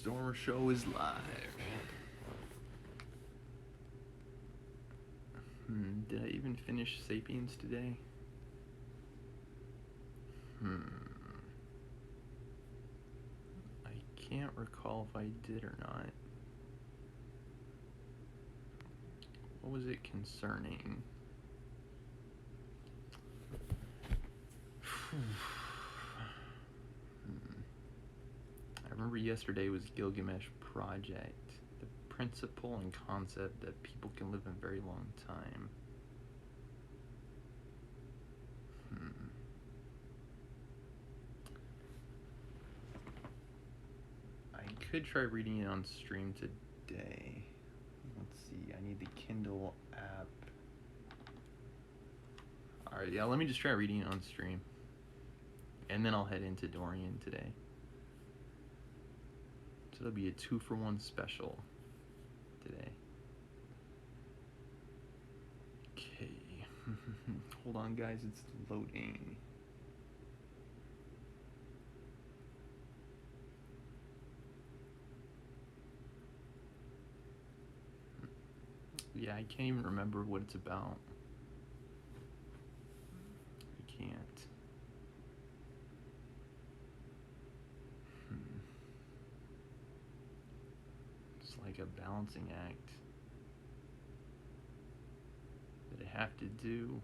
Stormer Show is live. Did I even finish Sapiens today? I can't recall if I did or not. What was it concerning? I remember yesterday was Gilgamesh Project, the principle and concept that people can live a very long time. I could try reading it on stream today. Let's see, I need the Kindle app. Alright, yeah, let me just try reading it on stream. And then I'll head into Dorian today. So it'll be a 2-for-1 special today. Okay. Hold on, guys, it's loading. Yeah, I can't even remember what it's about. I can't. It's like a balancing act that I have to do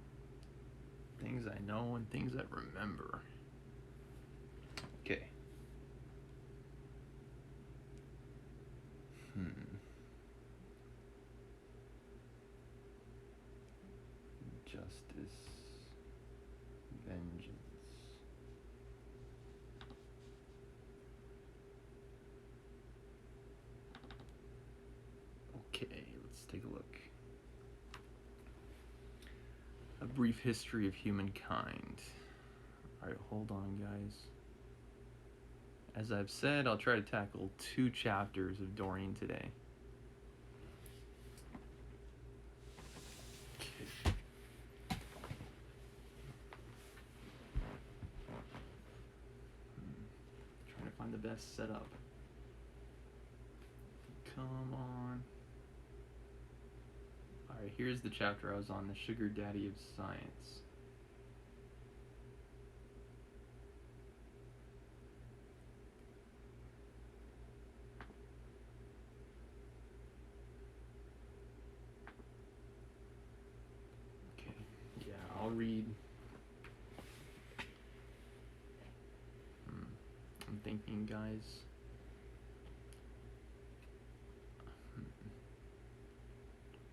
things I know and things I remember. Okay. Justice, vengeance. Okay, let's take a look. A brief history of humankind. Alright, hold on, guys. As I've said, I'll try to tackle 2 chapters of Dorian today. Trying to find the best setup. Come on. Alright, here's the chapter I was on, the sugar daddy of science. Okay, yeah, I'll read. I'm thinking, guys.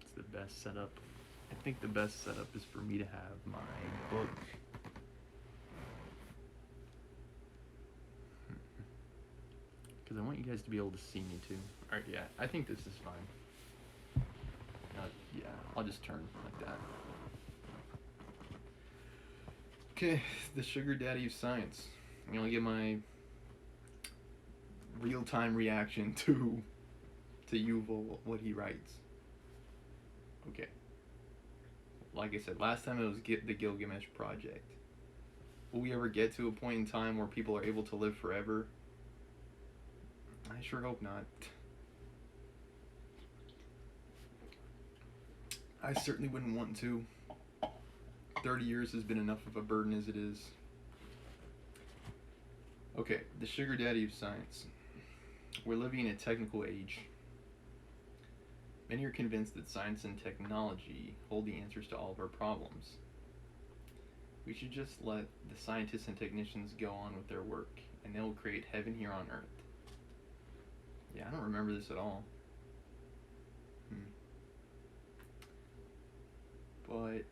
It's the best setup. I think the best setup is for me to have my book. Because I want you guys to be able to see me too. Alright, yeah, I think this is fine. Yeah, I'll just turn like that. Okay, the sugar daddy of science. I'm gonna get my real-time reaction to Yuval, what he writes. Okay. Like I said, last time it was the Gilgamesh Project. Will we ever get to a point in time where people are able to live forever? I sure hope not. I certainly wouldn't want to. 30 years has been enough of a burden as it is. Okay, the sugar daddy of science. We're living in a technical age. Many are convinced that science and technology hold the answers to all of our problems. We should just let the scientists and technicians go on with their work, and they will create heaven here on earth. Yeah, I don't remember this at all. But,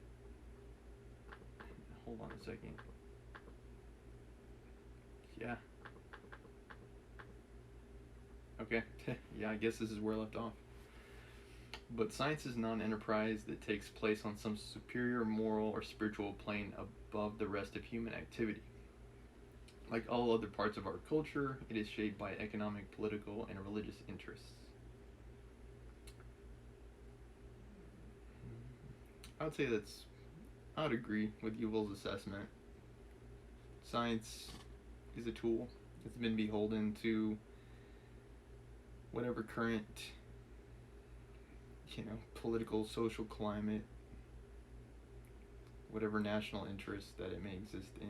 hold on a second. Yeah. Okay, yeah, I guess this is where I left off. But science is not an enterprise that takes place on some superior moral or spiritual plane above the rest of human activity. Like all other parts of our culture, it is shaped by economic, political, and religious interests. I would agree with Yuval's assessment. Science is a tool. It's been beholden to whatever current, political, social climate, whatever national interest that it may exist in.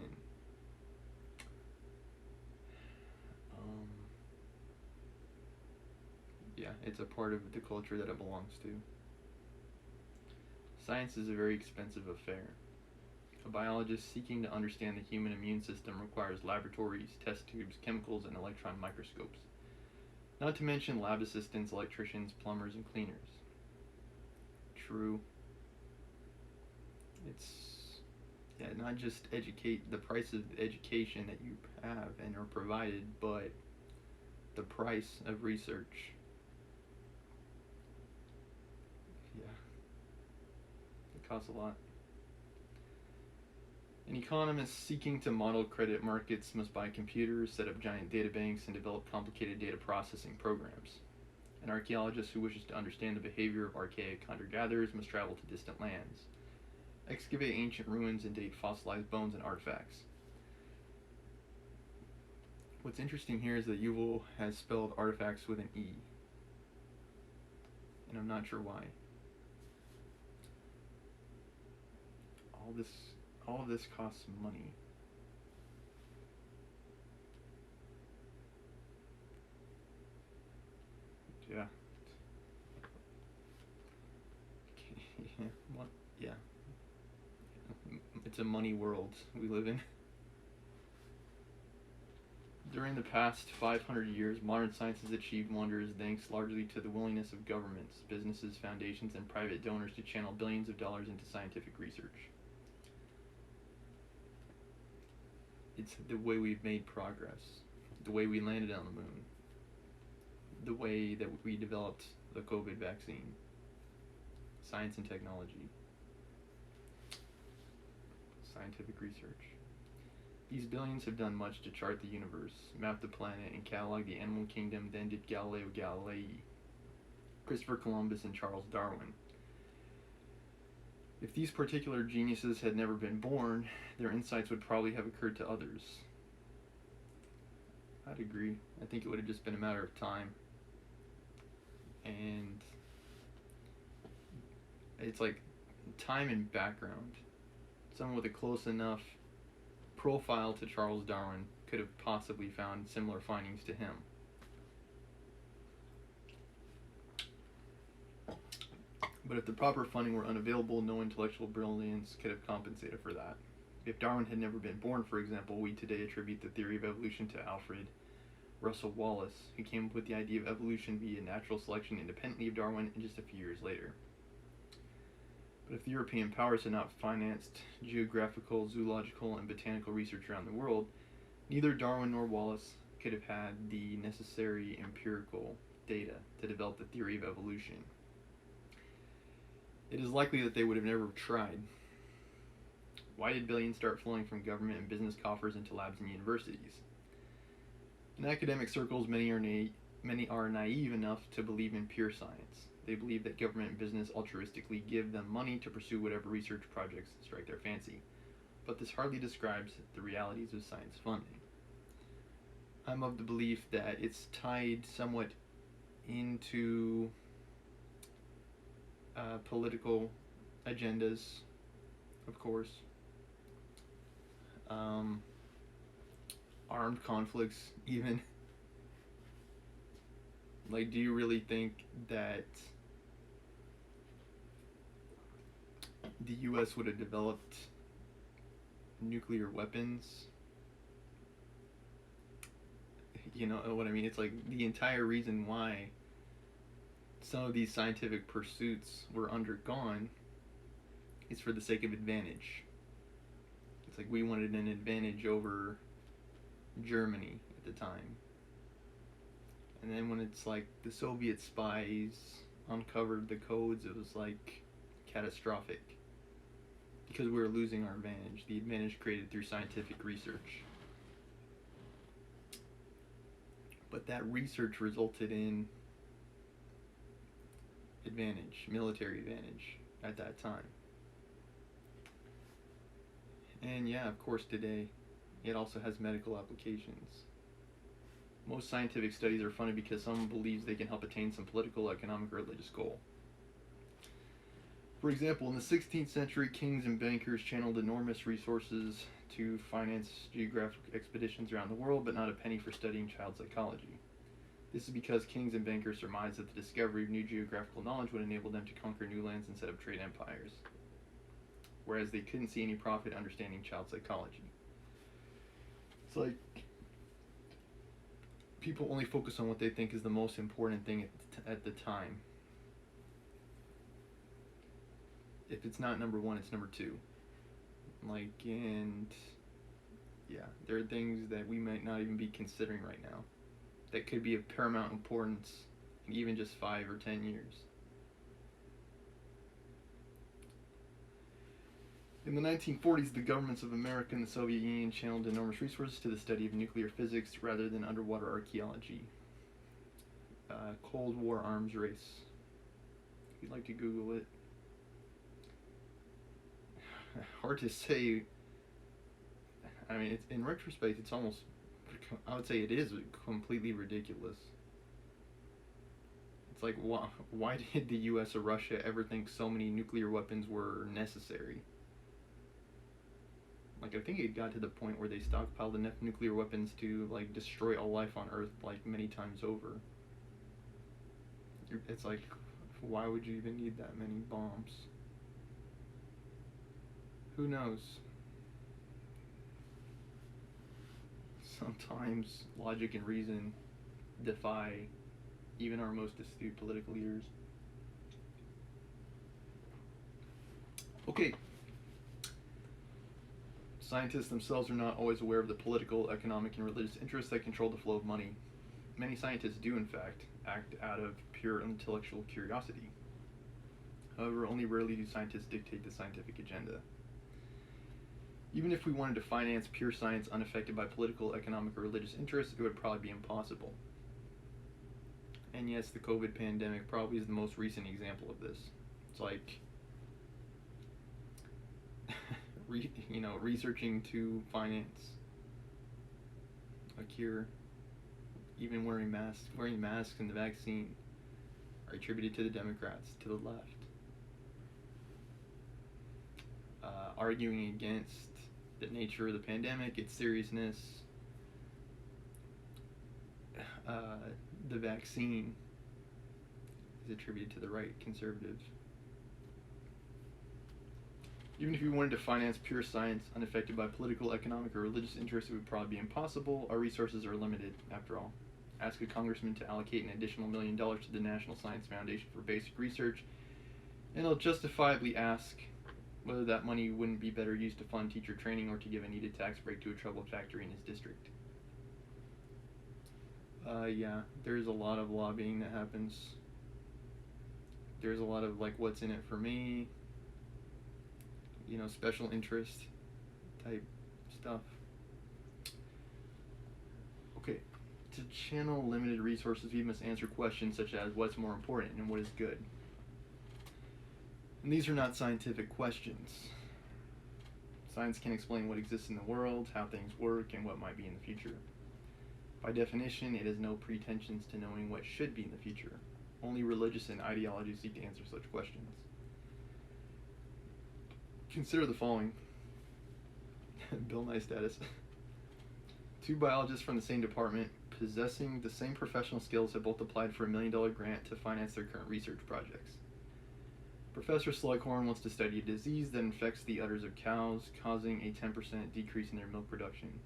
Yeah, it's a part of the culture that it belongs to. Science is a very expensive affair. A biologist seeking to understand the human immune system requires laboratories, test tubes, chemicals, and electron microscopes. Not to mention lab assistants, electricians, plumbers, and cleaners. True. It's not just the price of the education that you have and are provided, but the price of research. Yeah. It costs a lot. An economist seeking to model credit markets must buy computers, set up giant data banks, and develop complicated data processing programs. An archaeologist who wishes to understand the behavior of archaic hunter-gatherers must travel to distant lands, excavate ancient ruins, and date fossilized bones and artifacts. What's interesting here is that Yuval has spelled artifacts with an E, and I'm not sure why. All of this costs money. Yeah. Yeah. It's a money world we live in. During the past 500 years, modern science has achieved wonders thanks largely to the willingness of governments, businesses, foundations, and private donors to channel billions of dollars into scientific research. It's the way we've made progress, the way we landed on the moon, the way that we developed the COVID vaccine, science and technology, scientific research. These billions have done much to chart the universe, map the planet, and catalog the animal kingdom. Then did Galileo Galilei, Christopher Columbus, and Charles Darwin. If these particular geniuses had never been born, their insights would probably have occurred to others. I'd agree. I think it would have just been a matter of time. And it's like time and background. Someone with a close enough profile to Charles Darwin could have possibly found similar findings to him. But if the proper funding were unavailable, no intellectual brilliance could have compensated for that. If Darwin had never been born, for example, we today attribute the theory of evolution to Alfred Russel Wallace, who came up with the idea of evolution via natural selection independently of Darwin and just a few years later. But if the European powers had not financed geographical, zoological, and botanical research around the world, neither Darwin nor Wallace could have had the necessary empirical data to develop the theory of evolution. It is likely that they would have never tried. Why did billions start flowing from government and business coffers into labs and universities? In academic circles, many are naive enough to believe in pure science. They believe that government and business altruistically give them money to pursue whatever research projects strike their fancy. But this hardly describes the realities of science funding. I'm of the belief that it's tied somewhat into political agendas, of course. Armed conflicts, even. Like, do you really think that the US would have developed nuclear weapons? You know what I mean? It's like the entire reason why some of these scientific pursuits were undergone is for the sake of advantage. It's like we wanted an advantage over Germany at the time. And then when it's like the Soviet spies uncovered the codes, it was like catastrophic. Because we were losing our advantage, the advantage created through scientific research. But that research resulted in advantage, military advantage at that time. And yeah, of course today it also has medical applications. Most scientific studies are funded because someone believes they can help attain some political, economic, or religious goal. For example, in the 16th century, kings and bankers channeled enormous resources to finance geographic expeditions around the world, but not a penny for studying child psychology. This is because kings and bankers surmised that the discovery of new geographical knowledge would enable them to conquer new lands and set up trade empires, whereas they couldn't see any profit understanding child psychology. It's like people only focus on what they think is the most important thing at the time. If it's not number one, it's number two. And yeah, there are things that we might not even be considering right now that could be of paramount importance in even just 5 or 10 years. In the 1940s, the governments of America and the Soviet Union channeled enormous resources to the study of nuclear physics rather than underwater archaeology. Cold War arms race. If you'd like to Google it. Hard to say. I mean, in retrospect, it's almost, I would say it is completely ridiculous. It's like, why did the US or Russia ever think so many nuclear weapons were necessary? I think it got to the point where they stockpiled enough nuclear weapons to, destroy all life on Earth, many times over. It's like, why would you even need that many bombs? Who knows? Sometimes logic and reason defy even our most astute political leaders. Okay. Scientists themselves are not always aware of the political, economic, and religious interests that control the flow of money. Many scientists do, in fact, act out of pure intellectual curiosity. However, only rarely do scientists dictate the scientific agenda. Even if we wanted to finance pure science unaffected by political, economic, or religious interests, it would probably be impossible. And yes, the COVID pandemic probably is the most recent example of this. It's like, researching to finance a cure, even wearing masks and the vaccine are attributed to the Democrats, to the left. Arguing against the nature of the pandemic, its seriousness, the vaccine is attributed to the right, conservatives. Even if we wanted to finance pure science unaffected by political, economic, or religious interests, it would probably be impossible. Our resources are limited, after all. Ask a congressman to allocate an additional $1 million to the National Science Foundation for basic research, and he'll justifiably ask whether that money wouldn't be better used to fund teacher training or to give a needed tax break to a troubled factory in his district. Yeah, there's a lot of lobbying that happens. There's a lot of, what's in it for me, special interest type stuff. Okay, to channel limited resources, we must answer questions such as what's more important and what is good. And these are not scientific questions. Science can explain what exists in the world, how things work, and what might be in the future. By definition, it has no pretensions to knowing what should be in the future. Only religious and ideologies seek to answer such questions. Consider the following. Bill Nye status. 2 biologists from the same department, possessing the same professional skills, have both applied for a $1 million grant to finance their current research projects. Professor Slughorn wants to study a disease that infects the udders of cows, causing a 10% decrease in their milk production.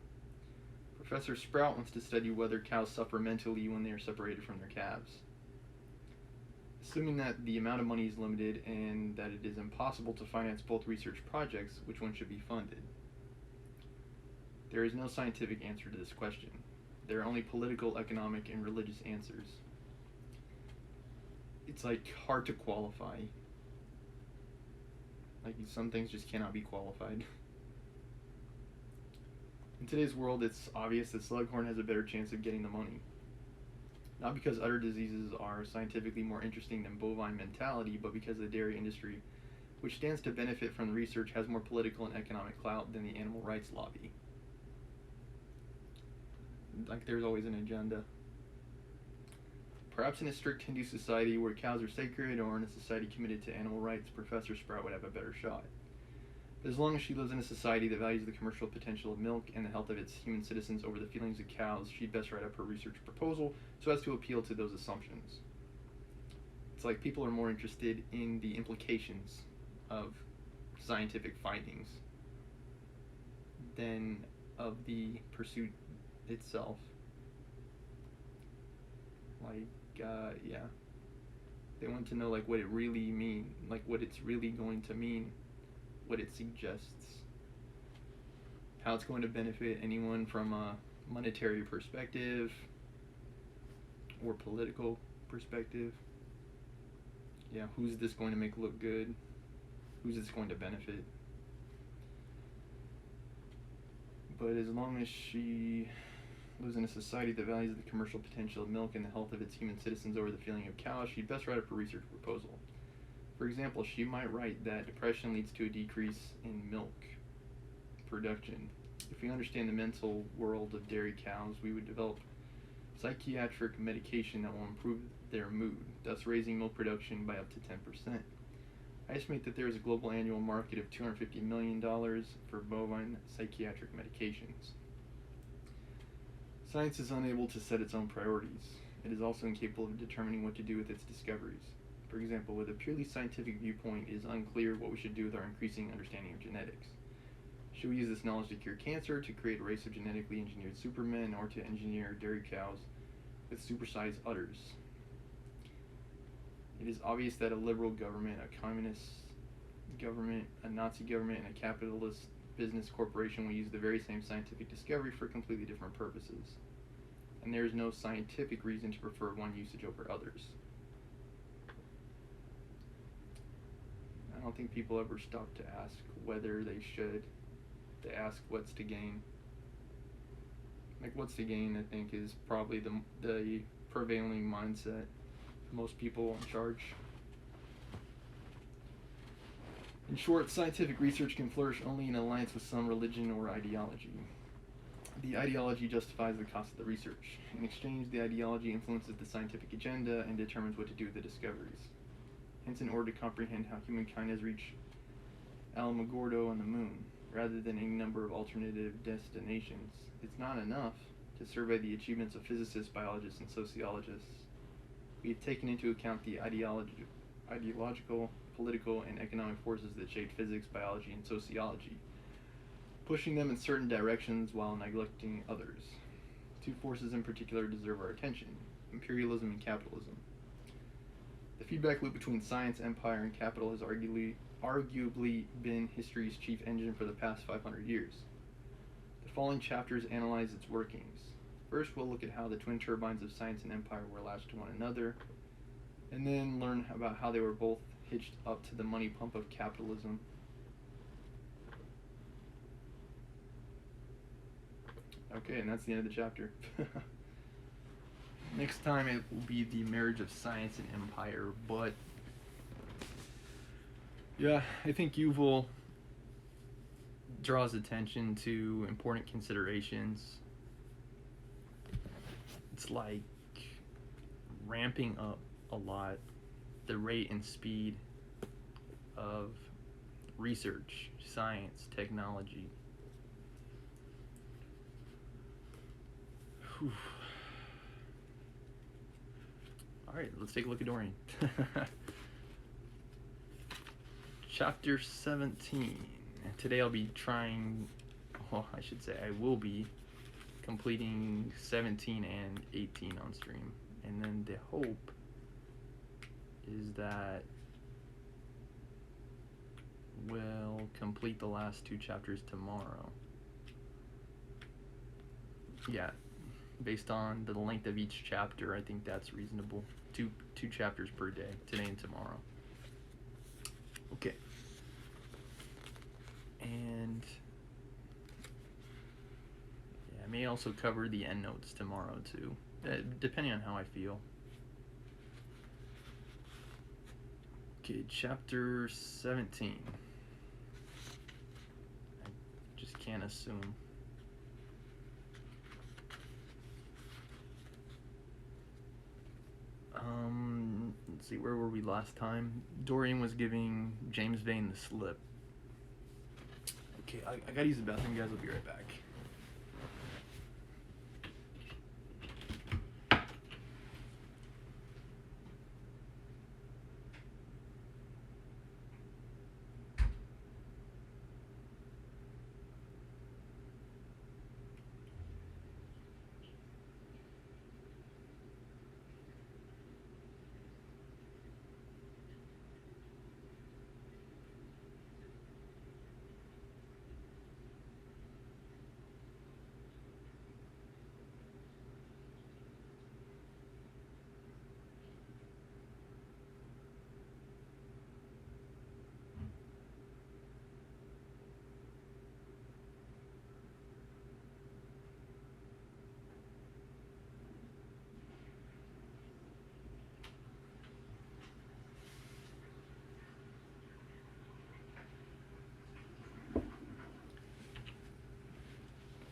Professor Sprout wants to study whether cows suffer mentally when they are separated from their calves. Assuming that the amount of money is limited and that it is impossible to finance both research projects, which one should be funded? There is no scientific answer to this question. There are only political, economic, and religious answers. It's hard to qualify. Some things just cannot be qualified. In today's world, it's obvious that Slughorn has a better chance of getting the money. Not because udder diseases are scientifically more interesting than bovine mentality, but because the dairy industry, which stands to benefit from the research, has more political and economic clout than the animal rights lobby. like there's always an agenda. Perhaps in a strict Hindu society where cows are sacred, or in a society committed to animal rights, Professor Sprout would have a better shot. But as long as she lives in a society that values the commercial potential of milk and the health of its human citizens over the feelings of cows, she'd best write up her research proposal so as to appeal to those assumptions. It's like people are more interested in the implications of scientific findings than of the pursuit itself. Like, yeah. They want to know, like, what it really means, like, what it's really going to mean, what it suggests, how it's going to benefit anyone from a monetary perspective or political perspective. Yeah, who's this going to make look good? Who's this going to benefit? But as long as she lives in a society that values the commercial potential of milk and the health of its human citizens over the feeling of cows, she'd best write up a research proposal. For example, she might write that depression leads to a decrease in milk production. If we understand the mental world of dairy cows, we would develop psychiatric medication that will improve their mood, thus raising milk production by up to 10%. I estimate that there is a global annual market of $250 million for bovine psychiatric medications. Science is unable to set its own priorities. It is also incapable of determining what to do with its discoveries. For example, with a purely scientific viewpoint, it is unclear what we should do with our increasing understanding of genetics. Should we use this knowledge to cure cancer, to create a race of genetically engineered supermen, or to engineer dairy cows with supersized udders? It is obvious that a liberal government, a communist government, a Nazi government, and a capitalist business corporation will use the very same scientific discovery for completely different purposes. And there is no scientific reason to prefer one usage over others. I don't think people ever stop to ask whether they should. They ask what's to gain. Like, what's to gain, I think, is probably the prevailing mindset for most people in charge. In short, scientific research can flourish only in alliance with some religion or ideology. The ideology justifies the cost of the research. In exchange, the ideology influences the scientific agenda and determines what to do with the discoveries. Hence, in order to comprehend how humankind has reached Alamogordo on the moon, rather than any number of alternative destinations, it's not enough to survey the achievements of physicists, biologists, and sociologists. We have taken into account the ideological, political, and economic forces that shaped physics, biology, and sociology, pushing them in certain directions while neglecting others. Two forces in particular deserve our attention: imperialism and capitalism. The feedback loop between science, empire, and capital has arguably been history's chief engine for the past 500 years. The following chapters analyze its workings. First, we'll look at how the twin turbines of science and empire were latched to one another, and then learn about how they were both hitched up to the money pump of capitalism. Okay, and that's the end of the chapter. Next time it will be the marriage of science and empire, but yeah, I think Yuval draws attention to important considerations. It's like ramping up a lot the rate and speed of research, science, technology. Whew. All right, let's take a look at Dorian. Chapter 17. Today I'll be I will be completing 17 and 18 on stream. And then the hope is that we'll complete the last two chapters tomorrow. Yeah, based on the length of each chapter, I think that's reasonable. Two chapters per day, today and tomorrow. Okay. And yeah, I may also cover the endnotes tomorrow too, depending on how I feel. Okay, chapter 17. I just can't assume. let's see, where were we last time? Dorian was giving James Vane the slip. Okay, I gotta use the bathroom, guys. I'll be right back.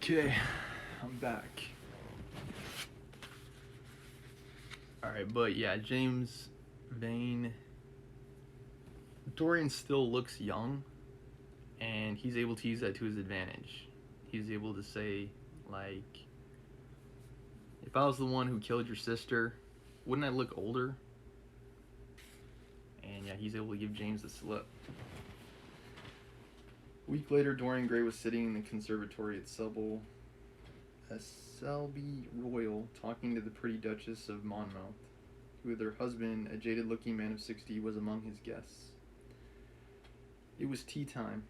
Okay, I'm back. Alright, but yeah, James Vane. Dorian still looks young, and he's able to use that to his advantage. He's able to say, like, if I was the one who killed your sister, wouldn't I look older? And yeah, he's able to give James the slip. A week later, Dorian Gray was sitting in the conservatory at Selby Royal, talking to the pretty Duchess of Monmouth, who with her husband, a jaded-looking man of 60, was among his guests. It was tea time.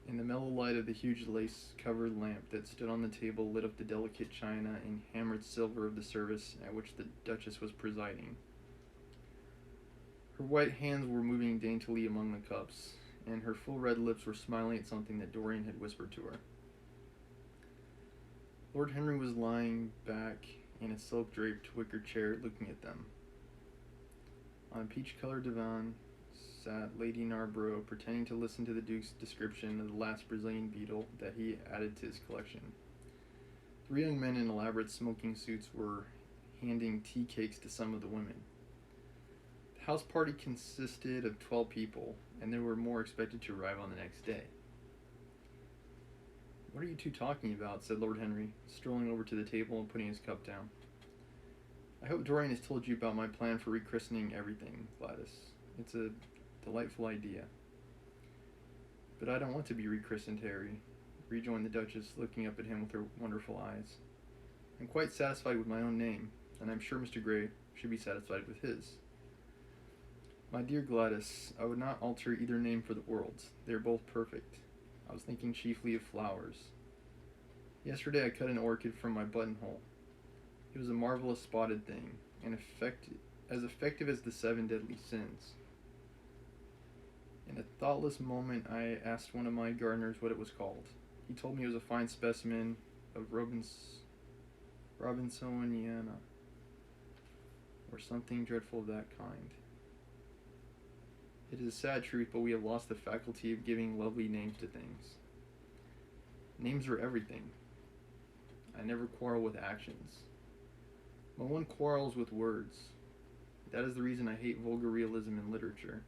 In the mellow light of the huge lace-covered lamp that stood on the table lit up the delicate china and hammered silver of the service at which the Duchess was presiding. Her white hands were moving daintily among the cups, and her full red lips were smiling at something that Dorian had whispered to her. Lord Henry was lying back in a silk-draped wicker chair looking at them. On a peach-colored divan sat Lady Narborough, pretending to listen to the Duke's description of the last Brazilian beetle that he added to his collection. 3 young men in elaborate smoking suits were handing tea cakes to some of the women. The house party consisted of 12 people, and there were more expected to arrive on the next day. "What are you two talking about?" said Lord Henry, strolling over to the table and putting his cup down. "I hope Dorian has told you about my plan for rechristening everything, Gladys. It's a delightful idea." "But I don't want to be rechristened, Harry," rejoined the Duchess, looking up at him with her wonderful eyes. "I'm quite satisfied with my own name, and I'm sure Mr. Gray should be satisfied with his." "My dear Gladys, I would not alter either name for the world. They are both perfect. I was thinking chiefly of flowers. Yesterday I cut an orchid from my buttonhole. It was a marvelous spotted thing, and as effective as the 7 deadly sins. In a thoughtless moment I asked one of my gardeners what it was called. He told me it was a fine specimen of Robinsoniana, or something dreadful of that kind. It is a sad truth, but we have lost the faculty of giving lovely names to things. Names are everything. I never quarrel with actions. But one quarrels with words. That is the reason I hate vulgar realism in literature.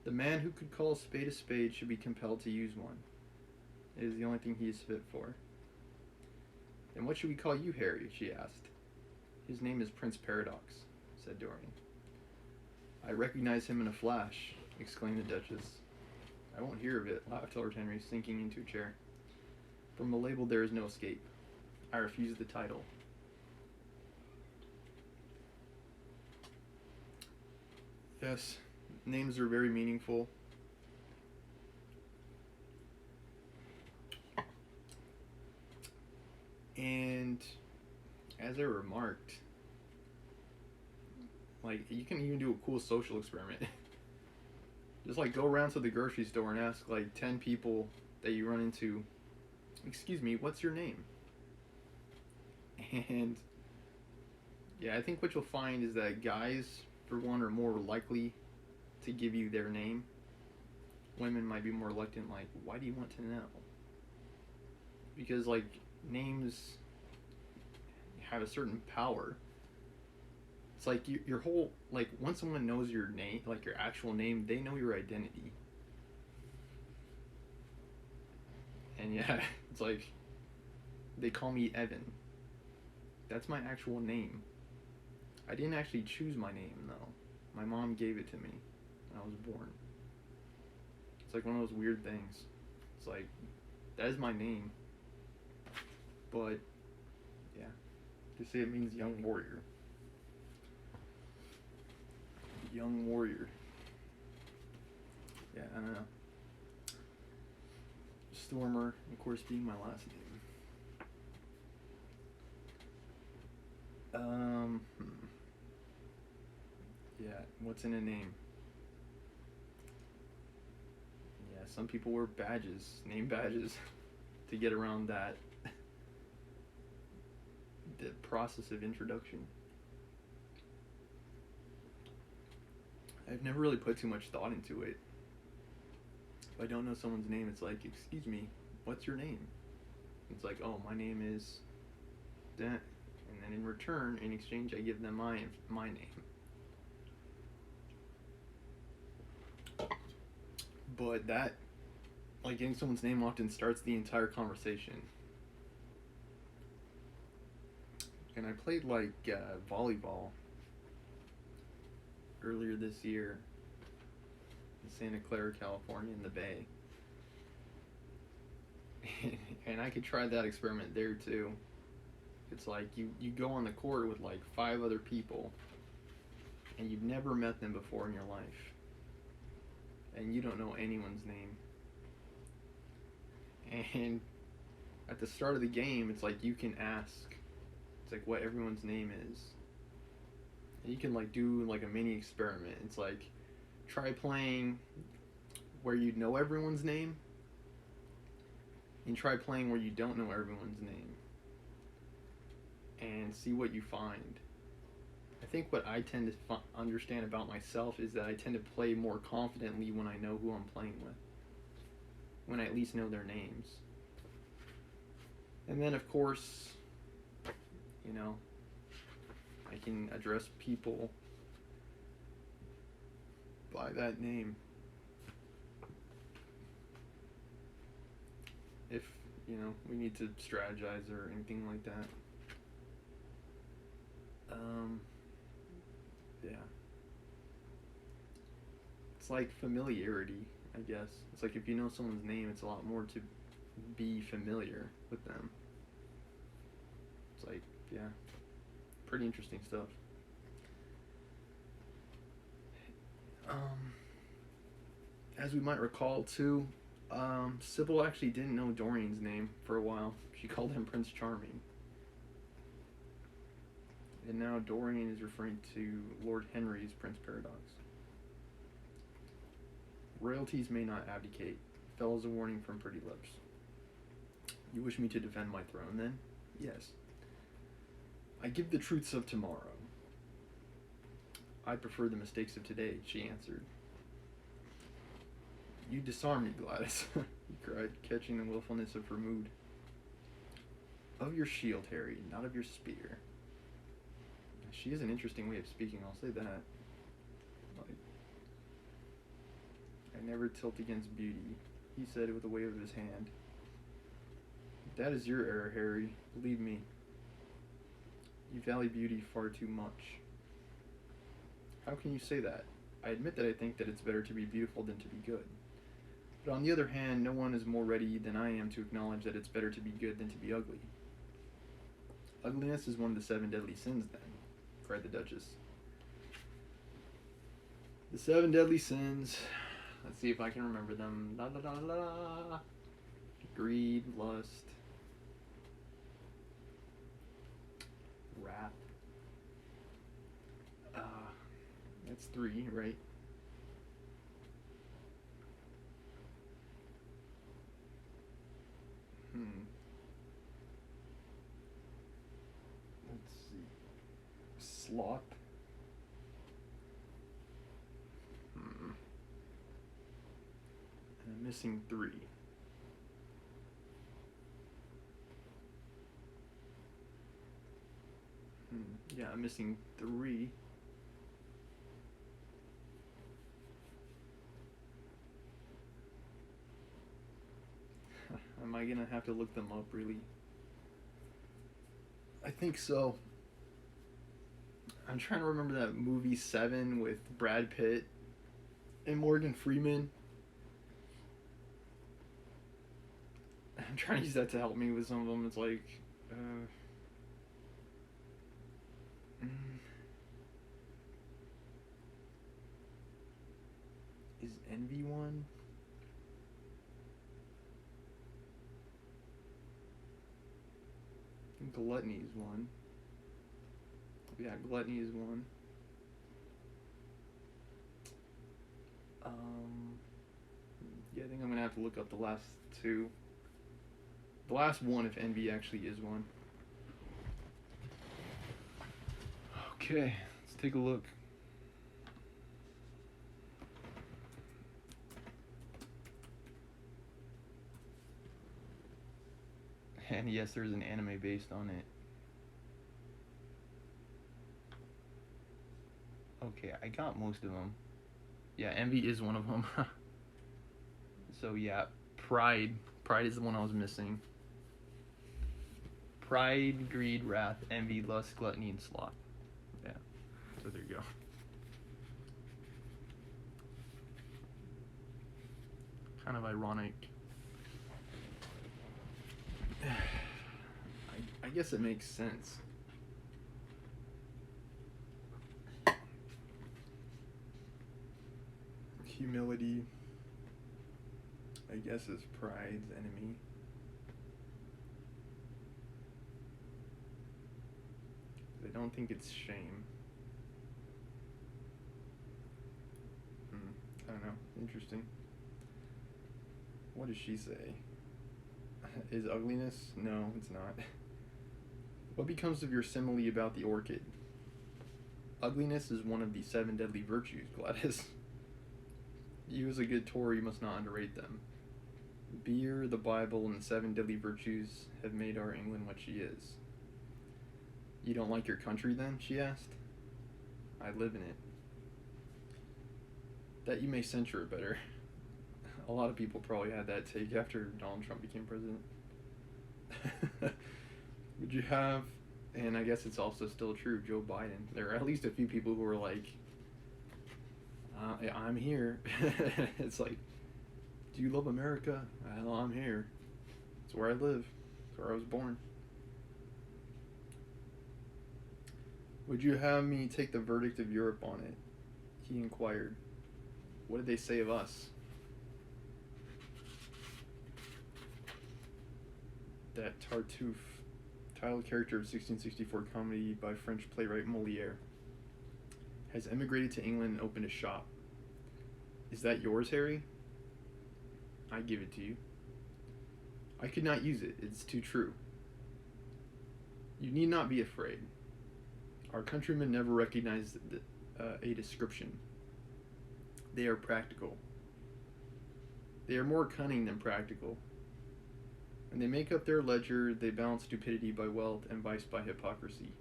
The man who could call a spade should be compelled to use one. It is the only thing he is fit for." "And what should we call you, Harry?" she asked. "His name is Prince Paradox," said Dorian. "I recognize him in a flash," exclaimed the Duchess. "I won't hear of it," laughed Lord Henry, sinking into a chair. "From a label there is no escape. I refuse the title." Yes, names are very meaningful. And as I remarked, like, you can even do a cool social experiment. Just like go around to the grocery store and ask like 10 people that you run into, "Excuse me, what's your name?" And yeah, I think what you'll find is that guys, for one, are more likely to give you their name. Women might be more reluctant, like, "Why do you want to know?" Because like names have a certain power. It's like your whole, like, once someone knows your name, like your actual name, they know your identity. And yeah, it's like they call me Evan. That's my actual name. I didn't actually choose my name though. My mom gave it to me when I was born. It's like one of those weird things. It's like, that is my name. But yeah, they say it means young warrior. Young warrior. Yeah, I don't know. Stormer, of course, being my last name. Yeah, what's in a name? Yeah, some people wear badges, name badges, to get around that. The process of introduction. I've never really put too much thought into it. If I don't know someone's name, it's like, excuse me, what's your name? It's like, oh, my name is that. And then in return, in exchange, I give them my name. But that, like, getting someone's name often starts the entire conversation. And I played, like, volleyball earlier this year in Santa Clara, California, in the Bay. And I could try that experiment there too. It's like you go on the court with like 5 other people and you've never met them before in your life. And you don't know anyone's name. And at the start of the game, it's like you can ask. It's like what everyone's name is. And you can like do like a mini experiment. It's like, try playing where you know everyone's name, and try playing where you don't know everyone's name, and see what you find. I think what I tend to understand about myself is that I tend to play more confidently when I know who I'm playing with, when I at least know their names. And then of course, you know, I can address people by that name. If, you know, we need to strategize or anything like that. Yeah. It's like familiarity, I guess. It's like if you know someone's name, it's a lot more to be familiar with them. It's like, yeah, pretty interesting stuff. As we might recall too, Sybil actually didn't know Dorian's name for a while. She called him Prince Charming. And now Dorian is referring to Lord Henry's Prince Paradox. Royalties may not abdicate. Fell as a warning from pretty lips. You wish me to defend my throne, then? Yes. I give the truths of tomorrow. I prefer the mistakes of today, she answered. You disarm me, Gladys, he cried, catching the willfulness of her mood. Of your shield, Harry, not of your spear. She has an interesting way of speaking, I'll say that. Like, I never tilt against beauty, he said with a wave of his hand. That is your error, Harry, believe me. You value beauty far too much. How can you say that? I admit that I think that it's better to be beautiful than to be good. But on the other hand, no one is more ready than I am to acknowledge that it's better to be good than to be ugly. Ugliness is one of the 7 deadly sins, then, cried the Duchess. The 7 deadly sins. Let's see if I can remember them. La la la la. Greed, lust, wrath. That's 3, right? Let's see. Sloth. And I'm missing 3. Yeah, I'm missing 3. I gonna have to look them up, really? I think so. I'm trying to remember that movie Seven with Brad Pitt and Morgan Freeman. I'm trying to use that to help me with some of them. It's like, is envy one? Gluttony is one. Yeah, gluttony is one. Yeah, I think I'm gonna have to look up the last two. The last one, if envy actually is one. Okay, let's take a look. And yes, there's an anime based on it. Okay, I got most of them. Yeah, envy is one of them. So yeah, pride. Pride is the one I was missing. Pride, greed, wrath, envy, lust, gluttony, and sloth. Yeah, so there you go. Kind of ironic. I guess it makes sense. Humility, I guess, is pride's enemy. I don't think it's shame. I don't know. Interesting. What does she say? Is ugliness? No, it's not. What becomes of your simile about the orchid? Ugliness is one of the 7 deadly virtues, Gladys. You as a good Tory must not underrate them. Beer, the Bible, and the 7 deadly virtues have made our England what she is. You don't like your country then? She asked. I live in it. That you may censure it better. A lot of people probably had that take after Donald Trump became president. Would you have, and I guess it's also still true, Joe Biden. There are at least a few people who are like, I'm here. It's like, do you love America? Well, I'm here. It's where I live. It's where I was born. Would you have me take the verdict of Europe on it? He inquired. What did they say of us? That Tartuffe, title character of 1664 comedy by French playwright Molière, has emigrated to England and opened a shop. Is that yours, Harry? I give it to you. I could not use it. It's too true. You need not be afraid. Our countrymen never recognize a description. They are practical. They are more cunning than practical. When they make up their ledger, they balance stupidity by wealth and vice by hypocrisy.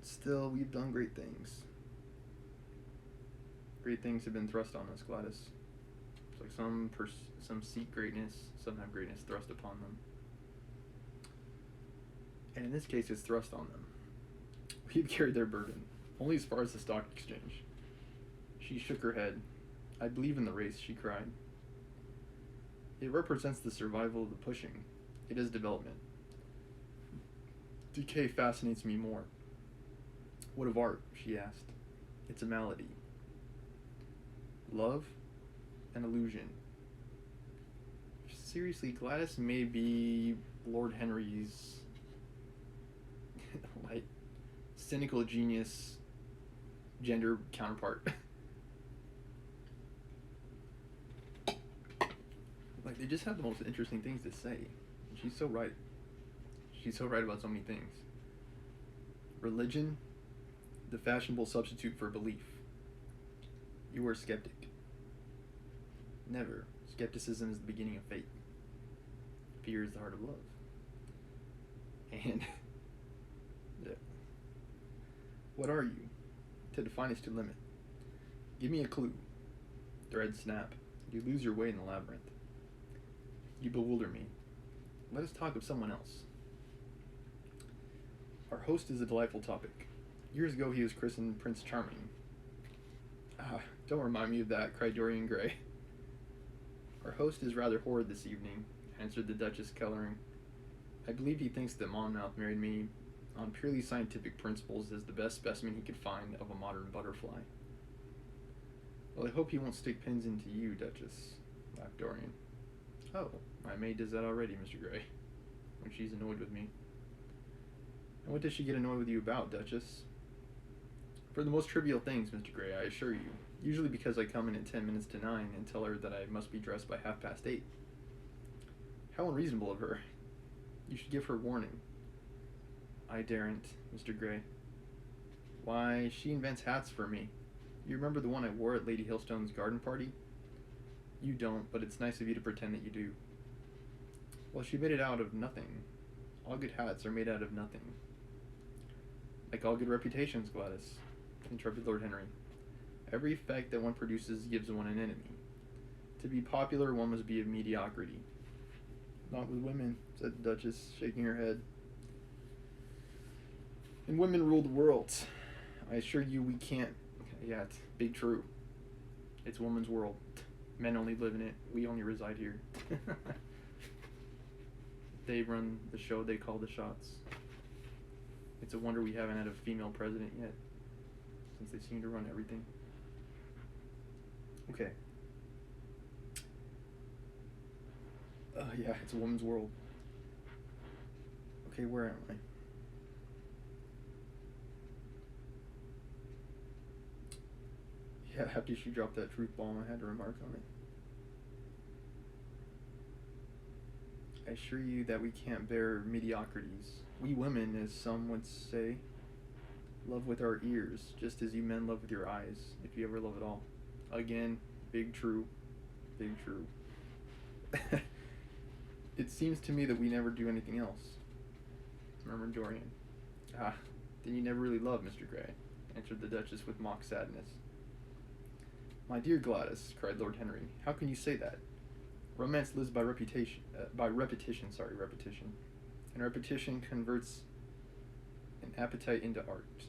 Still, we've done great things. Great things have been thrust on us, Gladys. It's like some seek greatness, some have greatness thrust upon them. And in this case, it's thrust on them. We've carried their burden, only as far as the stock exchange. She shook her head. I believe in the race, she cried. It represents the survival of the pushing. It is development. Decay fascinates me more. What of art? She asked. It's a malady. Love? An illusion. Seriously, Gladys may be Lord Henry's like cynical genius gender counterpart. Like, they just have the most interesting things to say. She's so right. She's so right about so many things. Religion, the fashionable substitute for belief. You are a skeptic. Never. Skepticism is the beginning of faith. Fear is the heart of love. And yeah. What are you? To define is to limit. Give me a clue. Thread snap. You lose your way in the labyrinth. You bewilder me. Let us talk of someone else. Our host is a delightful topic. Years ago he was christened Prince Charming. Ah, don't remind me of that, cried Dorian Gray. Our host is rather horrid this evening, answered the Duchess, coloring. I believe he thinks that Monmouth married me on purely scientific principles as the best specimen he could find of a modern butterfly. Well, I hope he won't stick pins into you, Duchess, laughed Dorian. Oh, my maid does that already, Mr. Gray, when she's annoyed with me. And what does she get annoyed with you about, Duchess? For the most trivial things, Mr. Gray, I assure you. Usually because I come in at 10 minutes to 9 and tell her that I must be dressed by 8:30. How unreasonable of her. You should give her warning. I daren't, Mr. Gray. Why, she invents hats for me. You remember the one I wore at Lady Hillstone's garden party? You don't, but it's nice of you to pretend that you do. Well, she made it out of nothing. All good hats are made out of nothing. Like all good reputations, Gladys, interrupted Lord Henry. Every effect that one produces gives one an enemy. To be popular, one must be of mediocrity. Not with women, said the Duchess, shaking her head. And women rule the world. I assure you we can't. Yeah, it's big true. It's woman's world. Men only live in it. We only reside here. They run the show, they call the shots. It's a wonder we haven't had a female president yet, since they seem to run everything. Okay. Yeah, it's a woman's world. Okay, where am I? Yeah, after she dropped that truth bomb, I had to remark on it. I assure you that we can't bear mediocrities. We women, as some would say, love with our ears, just as you men love with your eyes, if you ever love at all. Again, big true. Big true. It seems to me that we never do anything else, murmured Dorian. Ah, then you never really loved, Mr. Gray, answered the Duchess with mock sadness. My dear Gladys, cried Lord Henry, how can you say that? Romance lives by repetition, and repetition converts an appetite into art.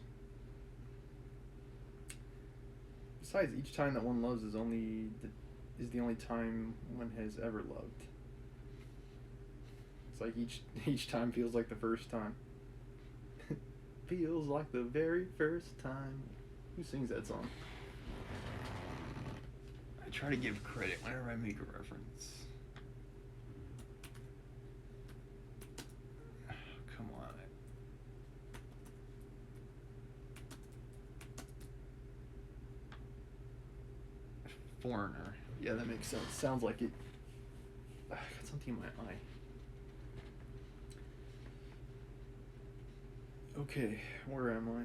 Besides, each time that one loves is the only time one has ever loved. It's like each time feels like the first time. Feels like the very first time. Who sings that song? I try to give credit whenever I make a reference. Come on. Foreigner. Yeah, that makes sense. Sounds like it. I got something in my eye. Okay, where am I?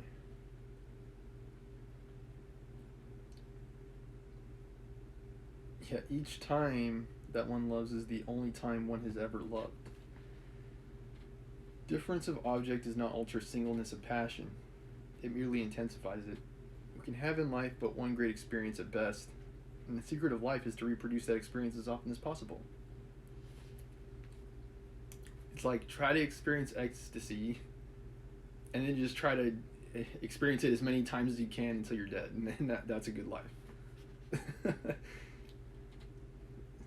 Yeah, each time that one loves is the only time one has ever loved. Difference of object does not alter singleness of passion. It merely intensifies it. We can have in life but one great experience at best, and the secret of life is to reproduce that experience as often as possible. It's like, try to experience ecstasy, and then just try to experience it as many times as you can until you're dead, and then that's a good life.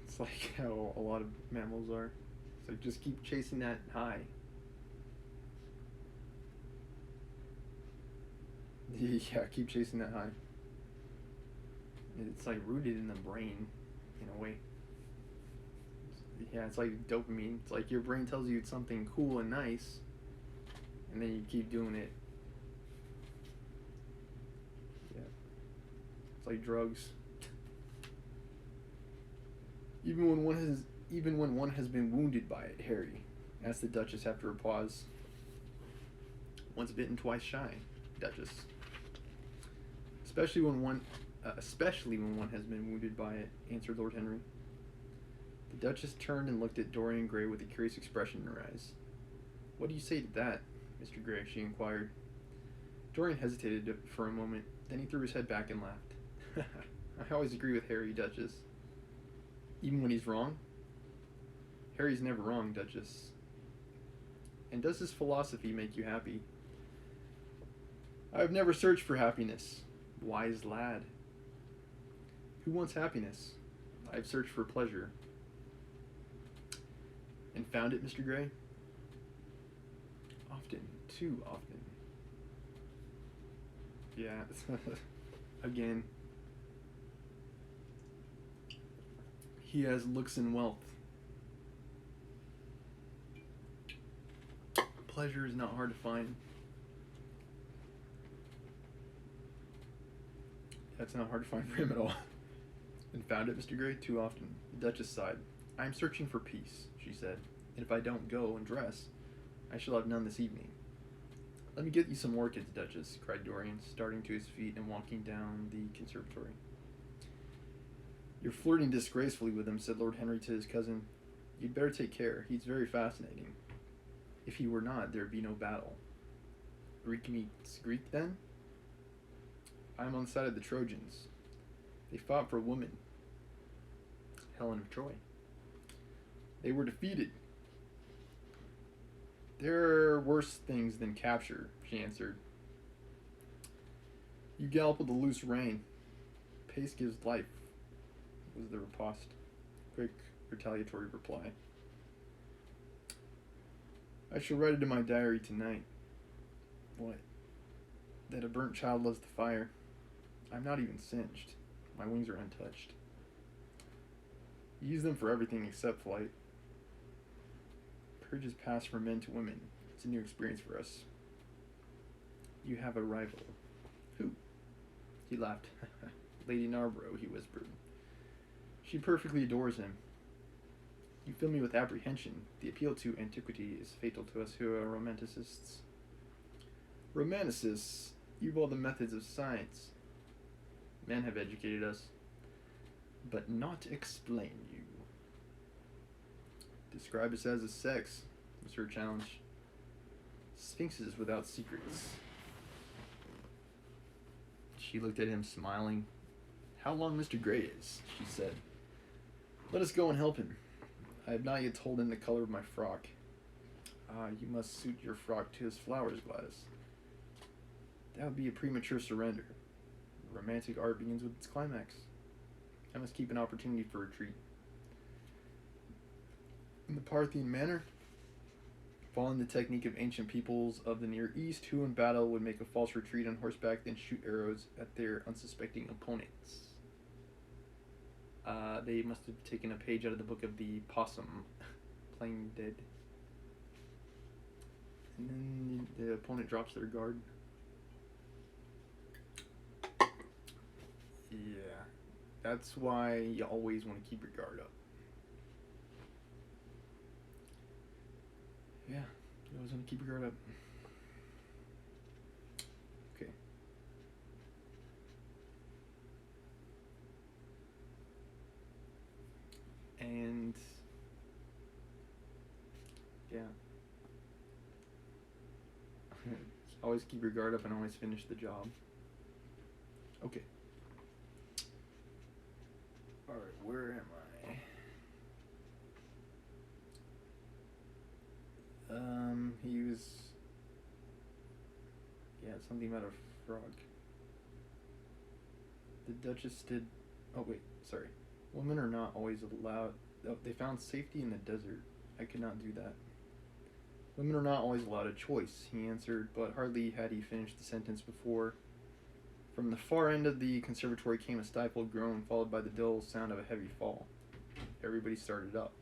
It's like how a lot of mammals are. It's like, just keep chasing that high. Yeah, keep chasing that high. It's like rooted in the brain, in a way. Yeah, it's like dopamine. It's like your brain tells you it's something cool and nice, and then you keep doing it. Yeah. It's like drugs. Even when one has been wounded by it, Harry, asked the Duchess after a pause. Once bitten, twice shy, Duchess. Especially when one has been wounded by it, answered Lord Henry. The Duchess turned and looked at Dorian Gray with a curious expression in her eyes. What do you say to that, Mr. Gray? She inquired. Dorian hesitated for a moment, then he threw his head back and laughed. I always agree with Harry, Duchess. Even when he's wrong? Harry's never wrong, Duchess. And does his philosophy make you happy? I have never searched for happiness. Wise lad. Who wants happiness? I have searched for pleasure. And found it, Mr. Gray? Often. Too often. Yeah. Again. He has looks and wealth. Pleasure is not hard to find. That's not hard to find for him at all. And found it, Mr. Gray? Too often. The Duchess sighed. I am searching for peace, she said. And if I don't go and dress, I shall have none this evening. Let me get you some orchids, Duchess, cried Dorian, starting to his feet and walking down the conservatory. You're flirting disgracefully with him, said Lord Henry to his cousin. You'd better take care. He's very fascinating. If he were not, there'd be no battle. Greek meets Greek, then? I'm on the side of the Trojans. They fought for women. Helen of Troy. They were defeated. There are worse things than capture, she answered. You gallop with a loose rein. Pace gives life, was the riposte. Quick, retaliatory reply. I shall write it in my diary tonight. What? That a burnt child loves the fire. I'm not even singed. My wings are untouched. You use them for everything except flight. Courage has passed from men to women. It's a new experience for us. You have a rival. Who? He laughed. Lady Narborough, he whispered. She perfectly adores him. You fill me with apprehension. The appeal to antiquity is fatal to us who are romanticists. Romanticists? You've all the methods of science. Men have educated us, but not explain you. Describe us as a sex, was her challenge. Sphinxes without secrets. She looked at him, smiling. How long Mr. Gray is, she said. Let us go and help him. I have not yet told him the color of my frock. You must suit your frock to his flowers, Gladys. That would be a premature surrender. Romantic art begins with its climax. I must keep an opportunity for retreat. In the Parthian manner, following the technique of ancient peoples of the Near East, who in battle would make a false retreat on horseback, then shoot arrows at their unsuspecting opponents. They must have taken a page out of the book of the possum, playing dead. And then the opponent drops their guard. Yeah, that's why you always want to keep your guard up. Yeah, you always want to keep your guard up. Okay. And yeah. Always keep your guard up and always finish the job. Okay. Alright, where am I? He was... Yeah, something about a frog. The Duchess did... Oh, wait, sorry. Women are not always allowed... Oh, they found safety in the desert. I could not do that. Women are not always allowed a choice, he answered, but hardly had he finished the sentence before... From the far end of the conservatory came a stifled groan, followed by the dull sound of a heavy fall. Everybody started up.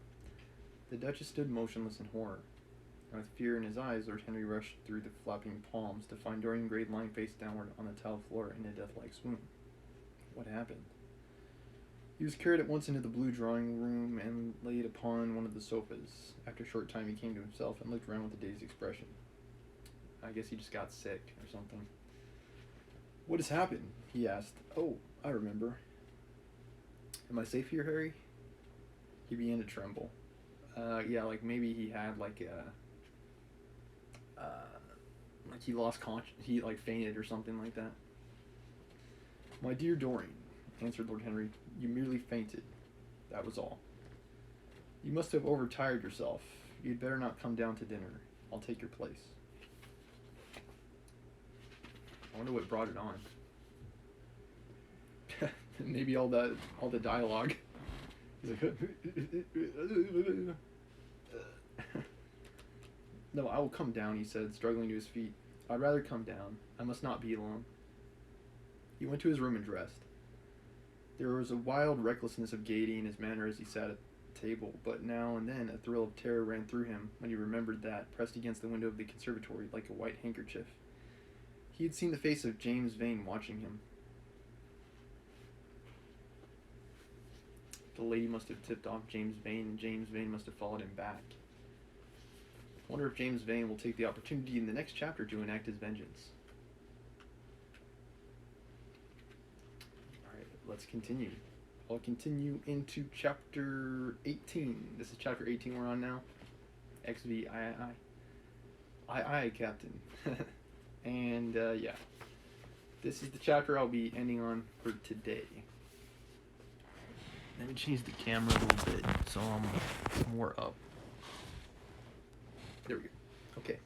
The Duchess stood motionless in horror. And with fear in his eyes, Lord Henry rushed through the flapping palms to find Dorian Gray lying face downward on the tiled floor in a death-like swoon. What happened? He was carried at once into the blue drawing room and laid upon one of the sofas. After a short time he came to himself and looked around with a dazed expression. I guess he just got sick or something. What has happened? He asked. Oh, I remember. Am I safe here, Harry? He began to tremble. Yeah, like maybe he had like he lost he like fainted or something like that. My dear Dorian, answered Lord Henry, you merely fainted. That was all. You must have overtired yourself. You'd better not come down to dinner. I'll take your place. I wonder what brought it on. Maybe all the dialogue. He's like, no, I will come down, he said, struggling to his feet. I'd rather come down. I must not be alone. He went to his room and dressed. There was a wild recklessness of gaiety in his manner as he sat at the table, but now and then a thrill of terror ran through him when he remembered that, pressed against the window of the conservatory like a white handkerchief, he had seen the face of James Vane watching him. The lady must have tipped off James Vane, and James Vane must have followed him back. I wonder if James Vane will take the opportunity in the next chapter to enact his vengeance. Alright, let's continue. I'll continue into chapter 18. This is chapter 18 we're on now. XV I, Captain. And, yeah. This is the chapter I'll be ending on for today. Let me change the camera a little bit so I'm more up. There we go. Okay.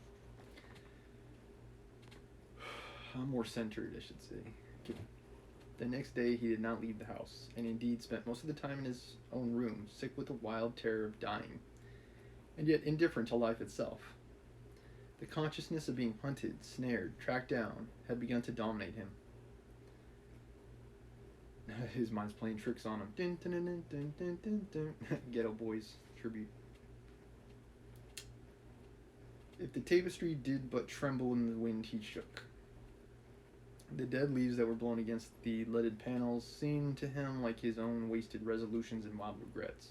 I'm more centered, I should say. Okay. The next day he did not leave the house, and indeed spent most of the time in his own room, sick with the wild terror of dying, and yet indifferent to life itself. The consciousness of being hunted, snared, tracked down had begun to dominate him. His mind's playing tricks on him. Dun, dun, dun, dun, dun, dun, dun. Ghetto Boys tribute. If the tapestry did but tremble in the wind, he shook. The dead leaves that were blown against the leaded panels seemed to him like his own wasted resolutions and wild regrets.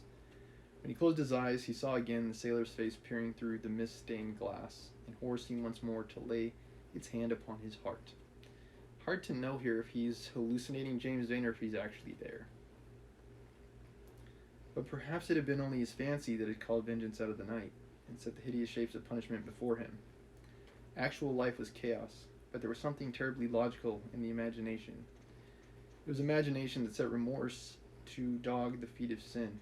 When he closed his eyes, he saw again the sailor's face peering through the mist-stained glass, and horror seemed once more to lay its hand upon his heart. Hard to know here if he's hallucinating James Vane or if he's actually there. But perhaps it had been only his fancy that had called vengeance out of the night, and set the hideous shapes of punishment before him. Actual life was chaos, but there was something terribly logical in the imagination. It was imagination that set remorse to dog the feet of sin.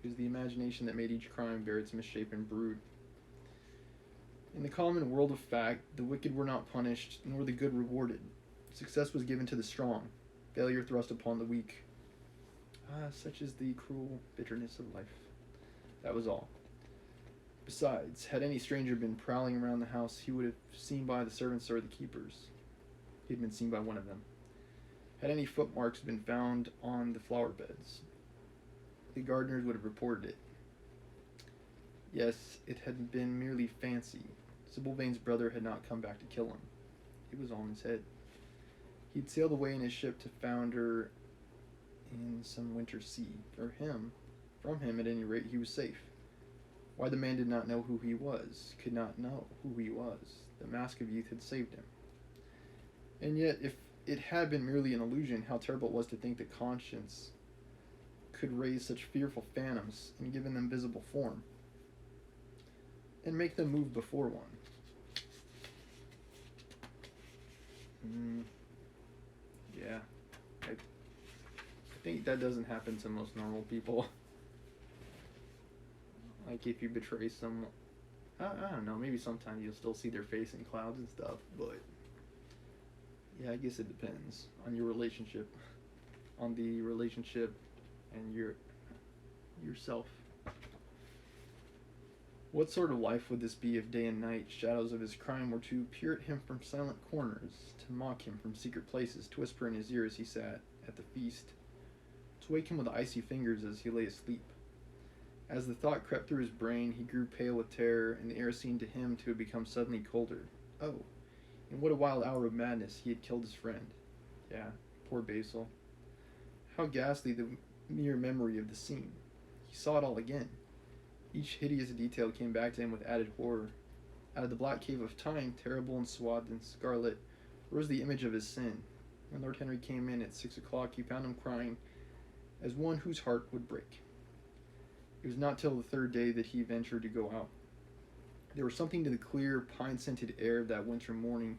It was the imagination that made each crime bear its misshapen brood. In the common world of fact, the wicked were not punished, nor the good rewarded. Success was given to the strong, failure thrust upon the weak. Such is the cruel bitterness of life. That was all. Besides, had any stranger been prowling around the house, he would have seen by the servants or the keepers. He had been seen by one of them. Had any footmarks been found on the flower beds, the gardeners would have reported it. Yes, it had been merely fancy. Sybil Vane's brother had not come back to kill him. It was all in his head. He'd sailed away in his ship to founder in some winter sea. From him, at any rate, he was safe. Why the man did not know who he was, could not know who he was. The mask of youth had saved him. And yet, if it had been merely an illusion, how terrible it was to think that conscience could raise such fearful phantoms and give them visible form, and make them move before one. Yeah, I think that doesn't happen to most normal people. Like if you betray someone, I don't know, maybe sometimes you'll still see their face in clouds and stuff, but yeah, I guess it depends on your relationship, on the relationship and yourself. What sort of life would this be if day and night shadows of his crime were to peer at him from silent corners, to mock him from secret places, to whisper in his ear as he sat at the feast, to wake him with icy fingers as he lay asleep? As the thought crept through his brain, he grew pale with terror, and the air seemed to him to have become suddenly colder. Oh, in what a wild hour of madness he had killed his friend. Yeah, poor Basil. How ghastly the mere memory of the scene. He saw it all again. Each hideous detail came back to him with added horror. Out of the black cave of time, terrible and swathed in scarlet, rose the image of his sin. When Lord Henry came in at 6 o'clock, he found him crying as one whose heart would break. It was not till the third day that he ventured to go out. There was something to the clear, pine-scented air of that winter morning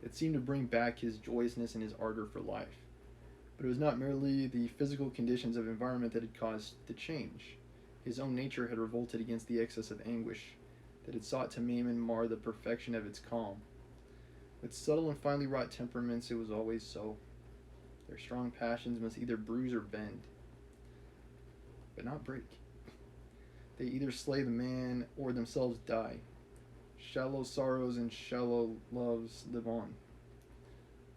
that seemed to bring back his joyousness and his ardor for life. But it was not merely the physical conditions of environment that had caused the change. His own nature had revolted against the excess of anguish that had sought to maim and mar the perfection of its calm. With subtle and finely wrought temperaments, it was always so. Their strong passions must either bruise or bend, but not break. They either slay the man or themselves die. Shallow sorrows and shallow loves live on.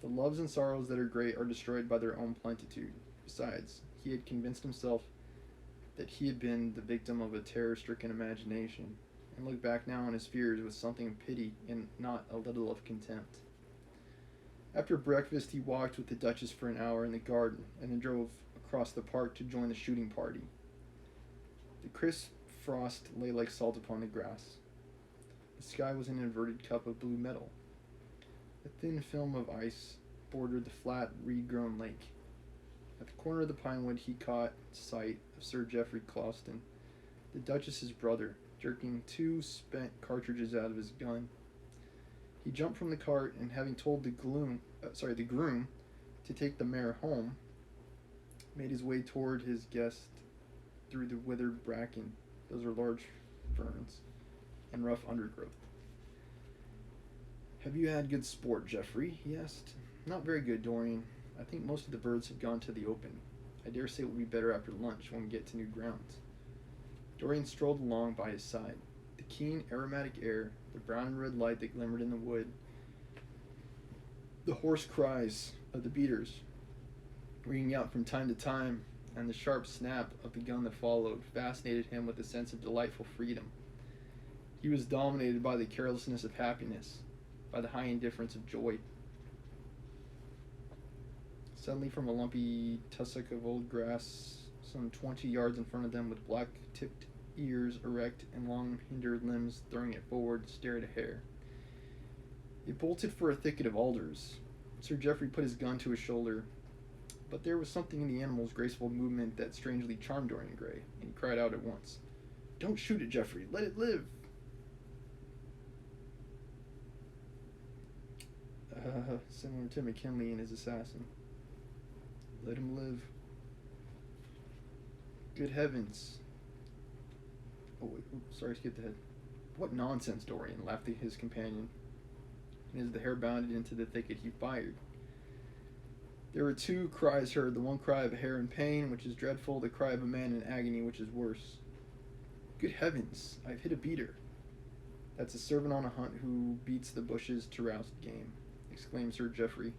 The loves and sorrows that are great are destroyed by their own plenitude. Besides, he had convinced himself that he had been the victim of a terror-stricken imagination, and looked back now on his fears with something of pity and not a little of contempt. After breakfast, he walked with the Duchess for an hour in the garden, and then drove across the park to join the shooting party. The crisp frost lay like salt upon the grass. The sky was an inverted cup of blue metal. A thin film of ice bordered the flat, reed-grown lake. At the corner of the pinewood he caught sight of Sir Geoffrey Clouston, the Duchess's brother, jerking 2 spent cartridges out of his gun. He jumped from the cart, and having told the groom to take the mare home, made his way toward his guest through the withered bracken, those are large ferns, and rough undergrowth. "Have you had good sport, Geoffrey?" he asked. "Not very good, Dorian. I think most of the birds have gone to the open. I dare say it will be better after lunch when we get to new grounds." Dorian strolled along by his side. The keen, aromatic air, the brown and red light that glimmered in the wood, the hoarse cries of the beaters, ringing out from time to time, and the sharp snap of the gun that followed, fascinated him with a sense of delightful freedom. He was dominated by the carelessness of happiness, by the high indifference of joy. Suddenly, from a lumpy tussock of old grass, some 20 yards in front of them, with black-tipped ears erect and long hinder limbs throwing it forward, stared a hare. It bolted for a thicket of alders. Sir Geoffrey put his gun to his shoulder, but there was something in the animal's graceful movement that strangely charmed Dorian Gray, and he cried out at once, "Don't shoot it, Geoffrey! Let it live!" Similar to McKinley and his assassin. Let him live. Good heavens. Oh, wait, sorry, skipped ahead. What nonsense, Dorian, laughed his companion. And as the hare bounded into the thicket, he fired. There were 2 cries heard, the one cry of a hare in pain, which is dreadful, the cry of a man in agony, which is worse. Good heavens, I've hit a beater. That's a servant on a hunt who beats the bushes to roust game, exclaimed Sir Geoffrey.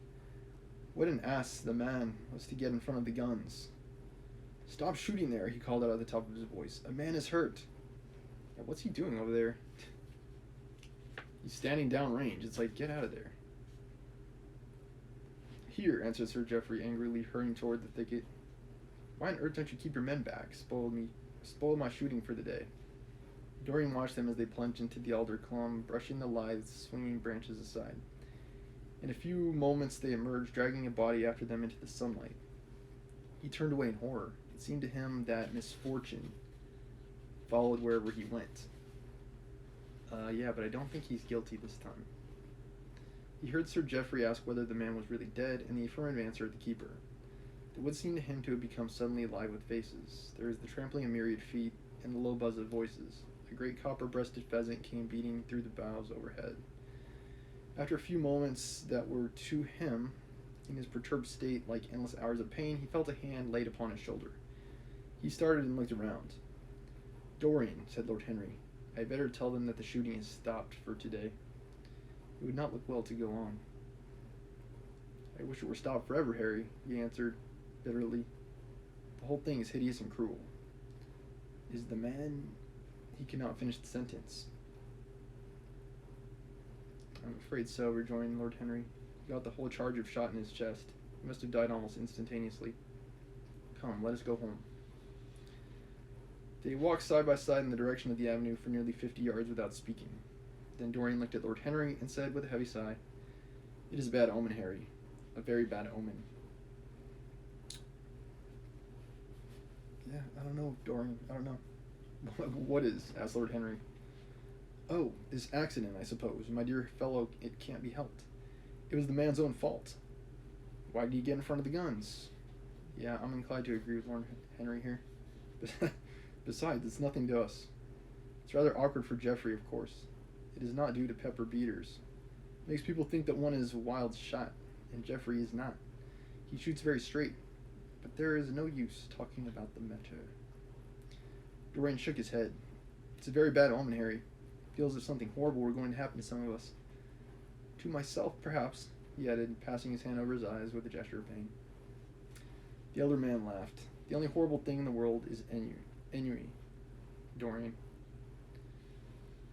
What an ass the man was to get in front of the guns. Stop shooting there, he called out at the top of his voice. A man is hurt. Yeah, what's he doing over there? He's standing downrange. It's like, get out of there. Here, answered Sir Geoffrey angrily, hurrying toward the thicket. Why on earth don't you keep your men back? Spoiled my shooting for the day. Dorian watched them as they plunged into the alder clumb, brushing the lithe, swinging branches aside. In a few moments they emerged, dragging a body after them into the sunlight. He turned away in horror. It seemed to him that misfortune followed wherever he went. Yeah, but I don't think he's guilty this time. He heard Sir Geoffrey ask whether the man was really dead, and the affirmative answer of the keeper. The wood seemed to him to have become suddenly alive with faces. There was the trampling of myriad feet, and the low buzz of voices. A great copper-breasted pheasant came beating through the boughs overhead. After a few moments that were to him, in his perturbed state, like endless hours of pain, he felt a hand laid upon his shoulder. He started and looked around. Dorian, said Lord Henry, I had better tell them that the shooting is stopped for today. It would not look well to go on. I wish it were stopped forever, Harry, he answered bitterly. The whole thing is hideous and cruel. Is the man... He could not finish the sentence. I'm afraid so, rejoined Lord Henry. He got the whole charge of shot in his chest. He must have died almost instantaneously. Come, let us go home. They walked side by side in the direction of the avenue for nearly 50 yards without speaking. Then Dorian looked at Lord Henry and said with a heavy sigh, It is a bad omen, Harry. A very bad omen. Yeah, I don't know, Dorian. I don't know. What is? Asked Lord Henry. Oh, this accident, I suppose. My dear fellow, it can't be helped. It was the man's own fault. Why did he get in front of the guns? Yeah, I'm inclined to agree with Lord Henry here. Besides, it's nothing to us. It's rather awkward for Geoffrey, of course. It is not due to pepper beaters. It makes people think that one is a wild shot, and Geoffrey is not. He shoots very straight, but there is no use talking about the matter. Dorian shook his head. It's a very bad omen, Harry. It feels as if something horrible were going to happen to some of us. To myself, perhaps, he added, passing his hand over his eyes with a gesture of pain. The elder man laughed. The only horrible thing in the world is ennui, Dorian.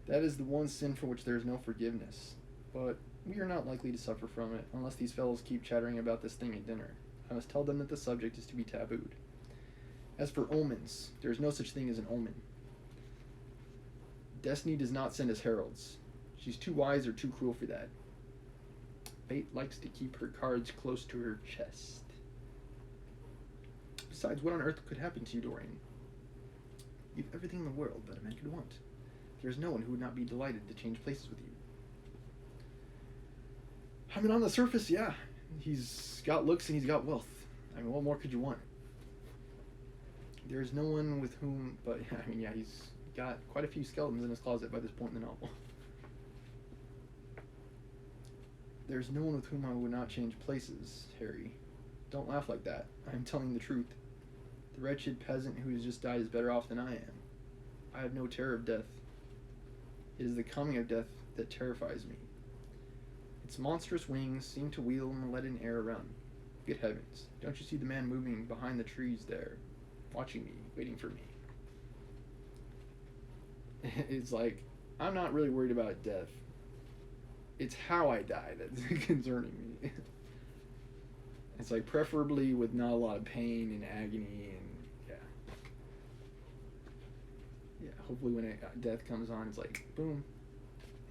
That is the one sin for which there is no forgiveness. But we are not likely to suffer from it unless these fellows keep chattering about this thing at dinner. I must tell them that the subject is to be tabooed. As for omens, there is no such thing as an omen. Destiny does not send us heralds. She's too wise or too cruel for that. Fate likes to keep her cards close to her chest. Besides, what on earth could happen to you, Dorian? You've everything in the world that a man could want. There's no one who would not be delighted to change places with you. I mean, on the surface, yeah. He's got looks and he's got wealth. I mean, what more could you want? There's no one with whom, but, I mean, yeah, he's got quite a few skeletons in his closet by this point in the novel. There's no one with whom I would not change places, Harry. Don't laugh like that. I am telling the truth. The wretched peasant who has just died is better off than I am. I have no terror of death. It is the coming of death that terrifies me. Its monstrous wings seem to wheel in the leaden air around me. Good heavens, don't you see the man moving behind the trees there, watching me, waiting for me? It's like, I'm not really worried about death. It's how I die that's concerning me. It's like, preferably with not a lot of pain and agony, and yeah, hopefully when death comes on, it's like, boom,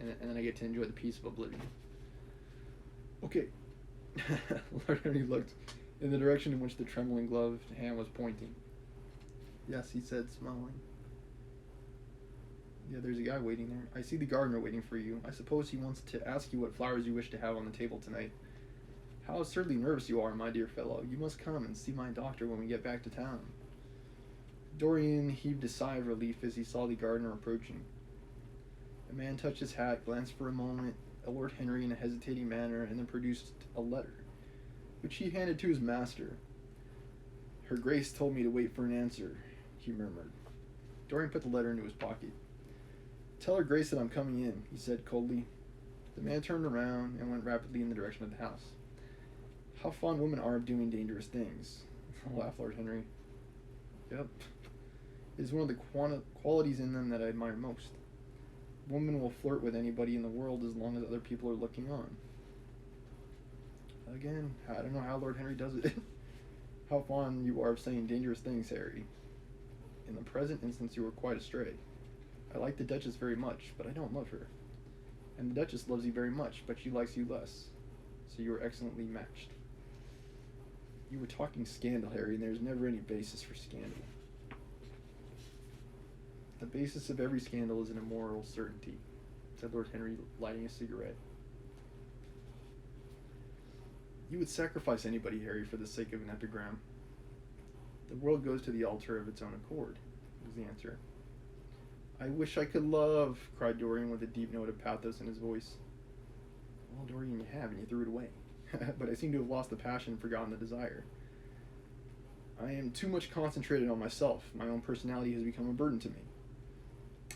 and then I get to enjoy the peace of oblivion. Okay. Lord Henry looked in the direction in which the trembling gloved hand was pointing. Yes, he said, smiling. Yeah, there's a guy waiting there. I see the gardener waiting for you. I suppose he wants to ask you what flowers you wish to have on the table tonight. How absurdly nervous you are, my dear fellow. You must come and see my doctor when we get back to town. Dorian heaved a sigh of relief as he saw the gardener approaching. The man touched his hat, glanced for a moment at Lord Henry in a hesitating manner, and then produced a letter, which he handed to his master. Her Grace told me to wait for an answer, he murmured. Dorian put the letter into his pocket. Tell her Grace that I'm coming in, he said coldly. The man turned around and went rapidly in the direction of the house. How fond women are of doing dangerous things, laughed Lord Henry. Yep. It is one of the qualities in them that I admire most. Women will flirt with anybody in the world as long as other people are looking on. Again, I don't know how Lord Henry does it. How fond you are of saying dangerous things, Harry. In the present instance, you were quite astray. I like the Duchess very much, but I don't love her. And the Duchess loves you very much, but she likes you less. So you are excellently matched. You were talking scandal, Harry, and there's never any basis for scandal. The basis of every scandal is an immoral certainty, said Lord Henry, lighting a cigarette. You would sacrifice anybody, Harry, for the sake of an epigram. The world goes to the altar of its own accord, was the answer. I wish I could love, cried Dorian with a deep note of pathos in his voice. Well, Dorian, you have, and you threw it away. But I seem to have lost the passion and forgotten the desire. I am too much concentrated on myself. My own personality has become a burden to me.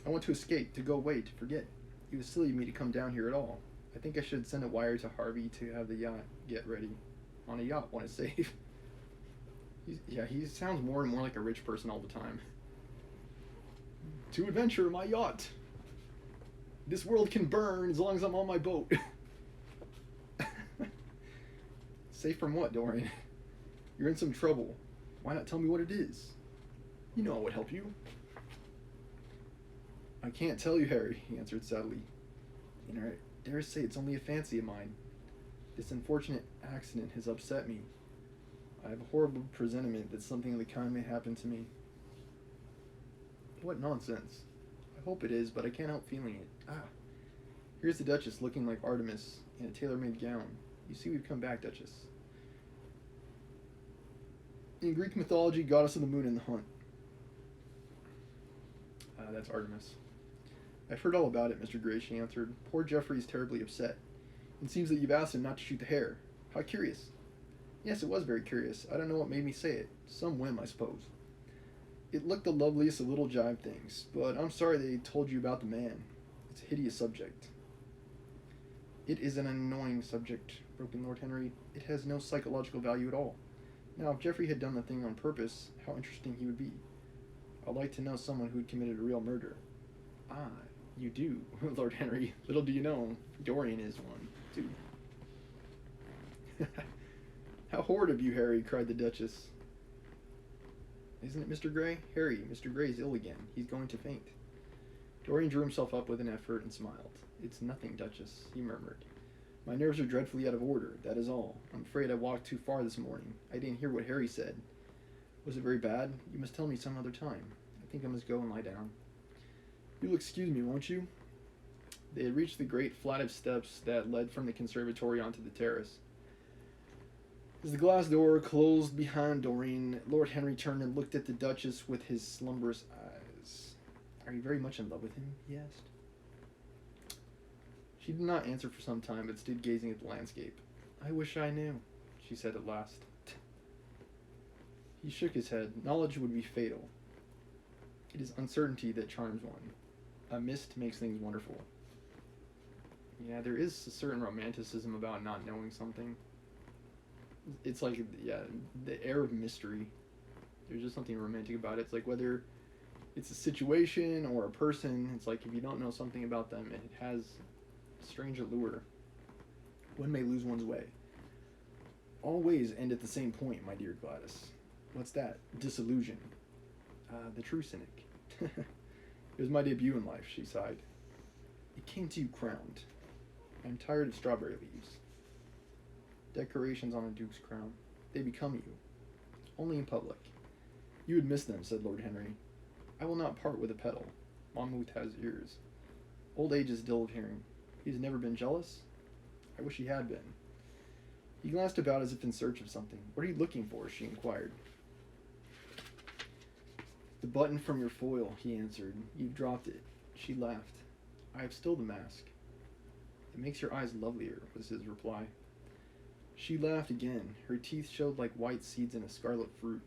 I want to escape, to go away, to forget. It was silly of me to come down here at all. I think I should send a wire to Harvey to have the yacht get ready. On a yacht, want to save. He sounds more and more like a rich person all the time. To adventure, my yacht. This world can burn as long as I'm on my boat. Safe from what, Dorian? You're in some trouble. Why not tell me what it is? You know I would help you. I can't tell you, Harry, he answered sadly. And I dare say it's only a fancy of mine. This unfortunate accident has upset me. I have a horrible presentiment that something of the kind may happen to me. What nonsense. I hope it is, but I can't help feeling it. Here's the Duchess looking like Artemis in a tailor-made gown. You see we've come back, Duchess. In Greek mythology, goddess of the moon and the hunt. That's Artemis. I've heard all about it, Mr. Gray, she answered. Poor Geoffrey's terribly upset. It seems that you've asked him not to shoot the hare. How curious. Yes, it was very curious. I don't know what made me say it. Some whim, I suppose. It looked the loveliest of little jive things, but I'm sorry they told you about the man. It's a hideous subject. It is an annoying subject, broke in Lord Henry. It has no psychological value at all. Now, if Geoffrey had done the thing on purpose, how interesting he would be. I'd like to know someone who had committed a real murder. Ah, you do, Lord Henry. Little do you know, Dorian is one, too. How horrid of you, Harry, cried the Duchess. Isn't it Mr. Gray? Harry, Mr. Gray's ill again. He's going to faint. Dorian drew himself up with an effort and smiled. It's nothing, Duchess, he murmured. My nerves are dreadfully out of order, that is all. I'm afraid I walked too far this morning. I didn't hear what Harry said. Was it very bad? You must tell me some other time. I think I must go and lie down. You'll excuse me, won't you? They had reached the great flight of steps that led from the conservatory onto the terrace. As the glass door closed behind Dorian, Lord Henry turned and looked at the Duchess with his slumberous eyes. Are you very much in love with him? He asked. She did not answer for some time, but stood gazing at the landscape. I wish I knew, she said at last. He shook his head. Knowledge would be fatal. It is uncertainty that charms one. A mist makes things wonderful. Yeah, there is a certain romanticism about not knowing something. It's like, yeah, the air of mystery. There's just something romantic about it. It's like whether it's a situation or a person, it's like if you don't know something about them, it has a strange allure. One may lose one's way. All ways end at the same point, my dear Gladys. What's that? Disillusion. The true cynic. It was my debut in life, she sighed. It came to you crowned. I'm tired of strawberry leaves. Decorations on a duke's crown. They become you. Only in public. You would miss them, said Lord Henry. I will not part with a petal. Monmouth has ears. Old age is dull of hearing. He has never been jealous? I wish he had been. He glanced about as if in search of something. What are you looking for? She inquired. The button from your foil, he answered. You've dropped it. She laughed. I have still the mask. It makes your eyes lovelier, was his reply. She laughed again. Her teeth showed like white seeds in a scarlet fruit.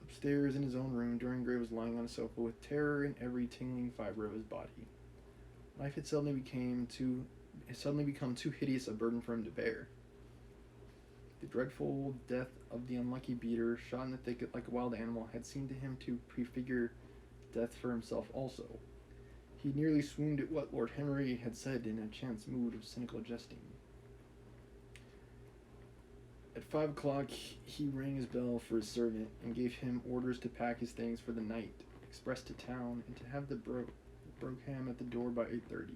Upstairs in his own room, Dorian Gray was lying on a sofa with terror in every tingling fiber of his body. Life had suddenly become too hideous a burden for him to bear. The dreadful death of the unlucky beater, shot in the thicket like a wild animal, had seemed to him to prefigure death for himself also. He nearly swooned at what Lord Henry had said in a chance mood of cynical jesting. At 5 o'clock, he rang his bell for his servant and gave him orders to pack his things for the night, express to town, and to have the brougham at the door by 8:30.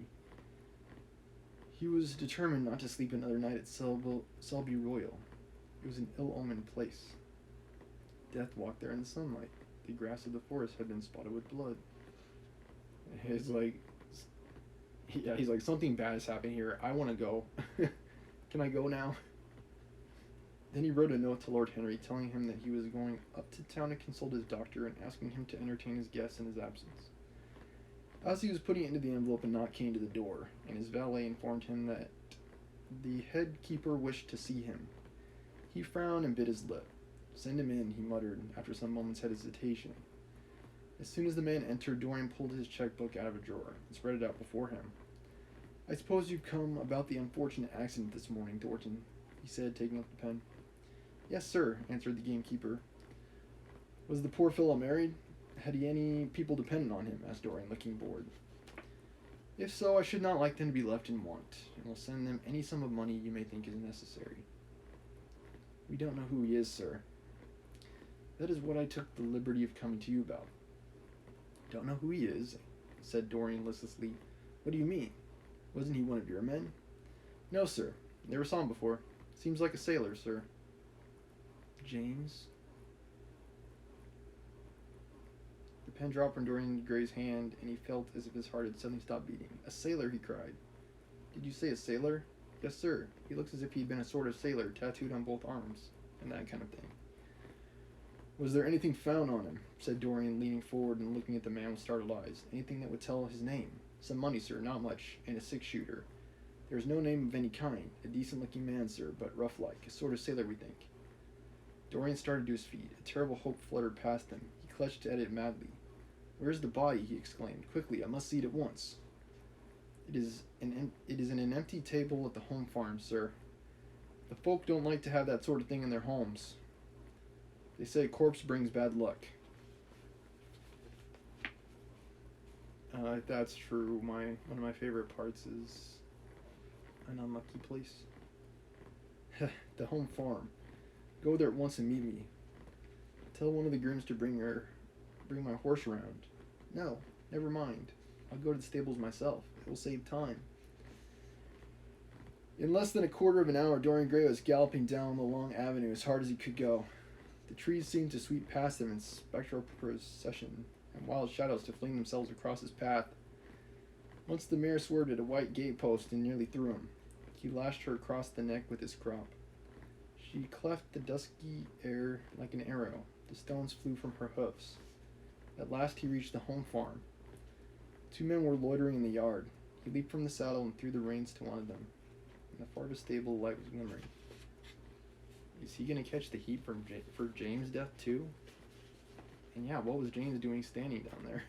He was determined not to sleep another night at Selby Royal. It was an ill-omened place. Death walked there in the sunlight. The grass of the forest had been spotted with blood. He's like, something bad is happening here. I want to go. Can I go now? Then he wrote a note to Lord Henry telling him that he was going up to town to consult his doctor and asking him to entertain his guests in his absence. As he was putting it into the envelope, a knock came to the door, and his valet informed him that the head keeper wished to see him. He frowned and bit his lip. Send him in, he muttered, after some moments' hesitation. As soon as the man entered, Dorian pulled his checkbook out of a drawer and spread it out before him. I suppose you've come about the unfortunate accident this morning, Thornton, he said, taking up the pen. Yes, sir, answered the gamekeeper. Was the poor fellow married? Had he any people dependent on him? Asked Dorian, looking bored. If so, I should not like them to be left in want, and will send them any sum of money you may think is necessary. We don't know who he is, sir. That is what I took the liberty of coming to you about. Don't know who he is, said Dorian listlessly. What do you mean? Wasn't he one of your men? No, sir. Never saw him before. Seems like a sailor, sir. James? The pen dropped from Dorian Gray's hand, and he felt as if his heart had suddenly stopped beating. A sailor, he cried. Did you say a sailor? Yes, sir. He looks as if he'd been a sort of sailor, tattooed on both arms, and that kind of thing. Was there anything found on him? Said Dorian, leaning forward and looking at the man with startled eyes. Anything that would tell his name? Some money, sir, not much, and a six-shooter. There is no name of any kind. A decent-looking man, sir, but rough-like. A sort of sailor, we think. Dorian started to his feet. A terrible hope fluttered past him. He clutched at it madly. Where is the body? He exclaimed. Quickly, I must see it at once. It is in an empty table at the home farm, sir. The folk don't like to have that sort of thing in their homes. They say a corpse brings bad luck. If that's true, one of my favorite parts is an unlucky place. The home farm. Go there at once and meet me. Tell one of the grooms to bring my horse around. No, never mind. I'll go to the stables myself. It will save time. In less than a quarter of an hour, Dorian Gray was galloping down the long avenue as hard as he could go. The trees seemed to sweep past him in spectral procession, and wild shadows to fling themselves across his path. Once the mare swerved at a white gate-post and nearly threw him. He lashed her across the neck with his crop. She cleft the dusky air like an arrow. The stones flew from her hoofs. At last he reached the home farm. Two men were loitering in the yard. He leaped from the saddle and threw the reins to one of them. In the farthest stable, the light was glimmering. Is he going to catch the heat for James' death too? And yeah, what was James doing standing down there?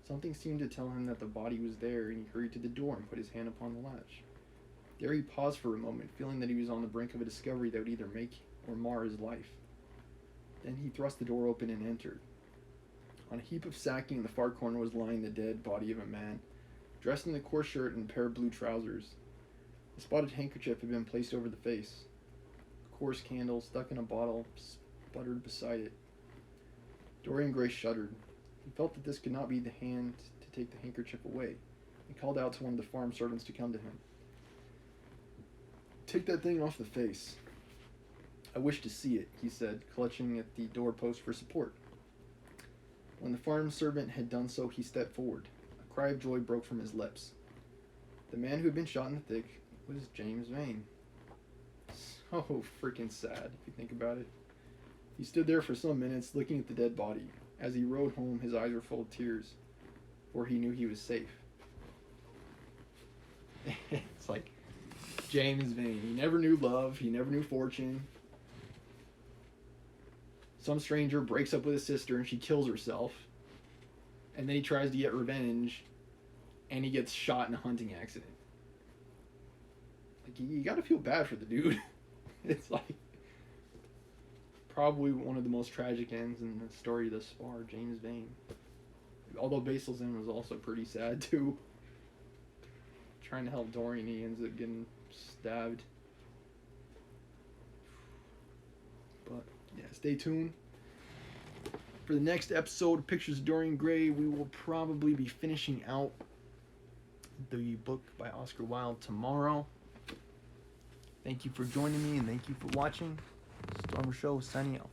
Something seemed to tell him that the body was there, and he hurried to the door and put his hand upon the latch. There he paused for a moment, feeling that he was on the brink of a discovery that would either make or mar his life. Then he thrust the door open and entered. On a heap of sacking in the far corner was lying the dead body of a man, dressed in a coarse shirt and a pair of blue trousers. A spotted handkerchief had been placed over the face. A coarse candle, stuck in a bottle, sputtered beside it. Dorian Gray shuddered. He felt that this could not be the hand to take the handkerchief away, and called out to one of the farm servants to come to him. Take that thing off the face. I wish to see it, he said, clutching at the doorpost for support. When the farm servant had done so, he stepped forward. A cry of joy broke from his lips. The man who had been shot in the thick was James Vane. So freaking sad, if you think about it. He stood there for some minutes, looking at the dead body. As he rode home, his eyes were full of tears, for he knew he was safe. It's like James Vane. He never knew love. He never knew fortune. Some stranger breaks up with his sister and she kills herself. And then he tries to get revenge and he gets shot in a hunting accident. Like, you gotta feel bad for the dude. It's like probably one of the most tragic ends in the story thus far, James Vane. Although Basil's end was also pretty sad too. Trying to help Dorian, he ends up getting stabbed. But yeah, stay tuned for the next episode of Pictures of Dorian Gray. We will probably be finishing out the book by Oscar Wilde tomorrow. Thank you for joining me and thank you for watching. Stormer Show signing out.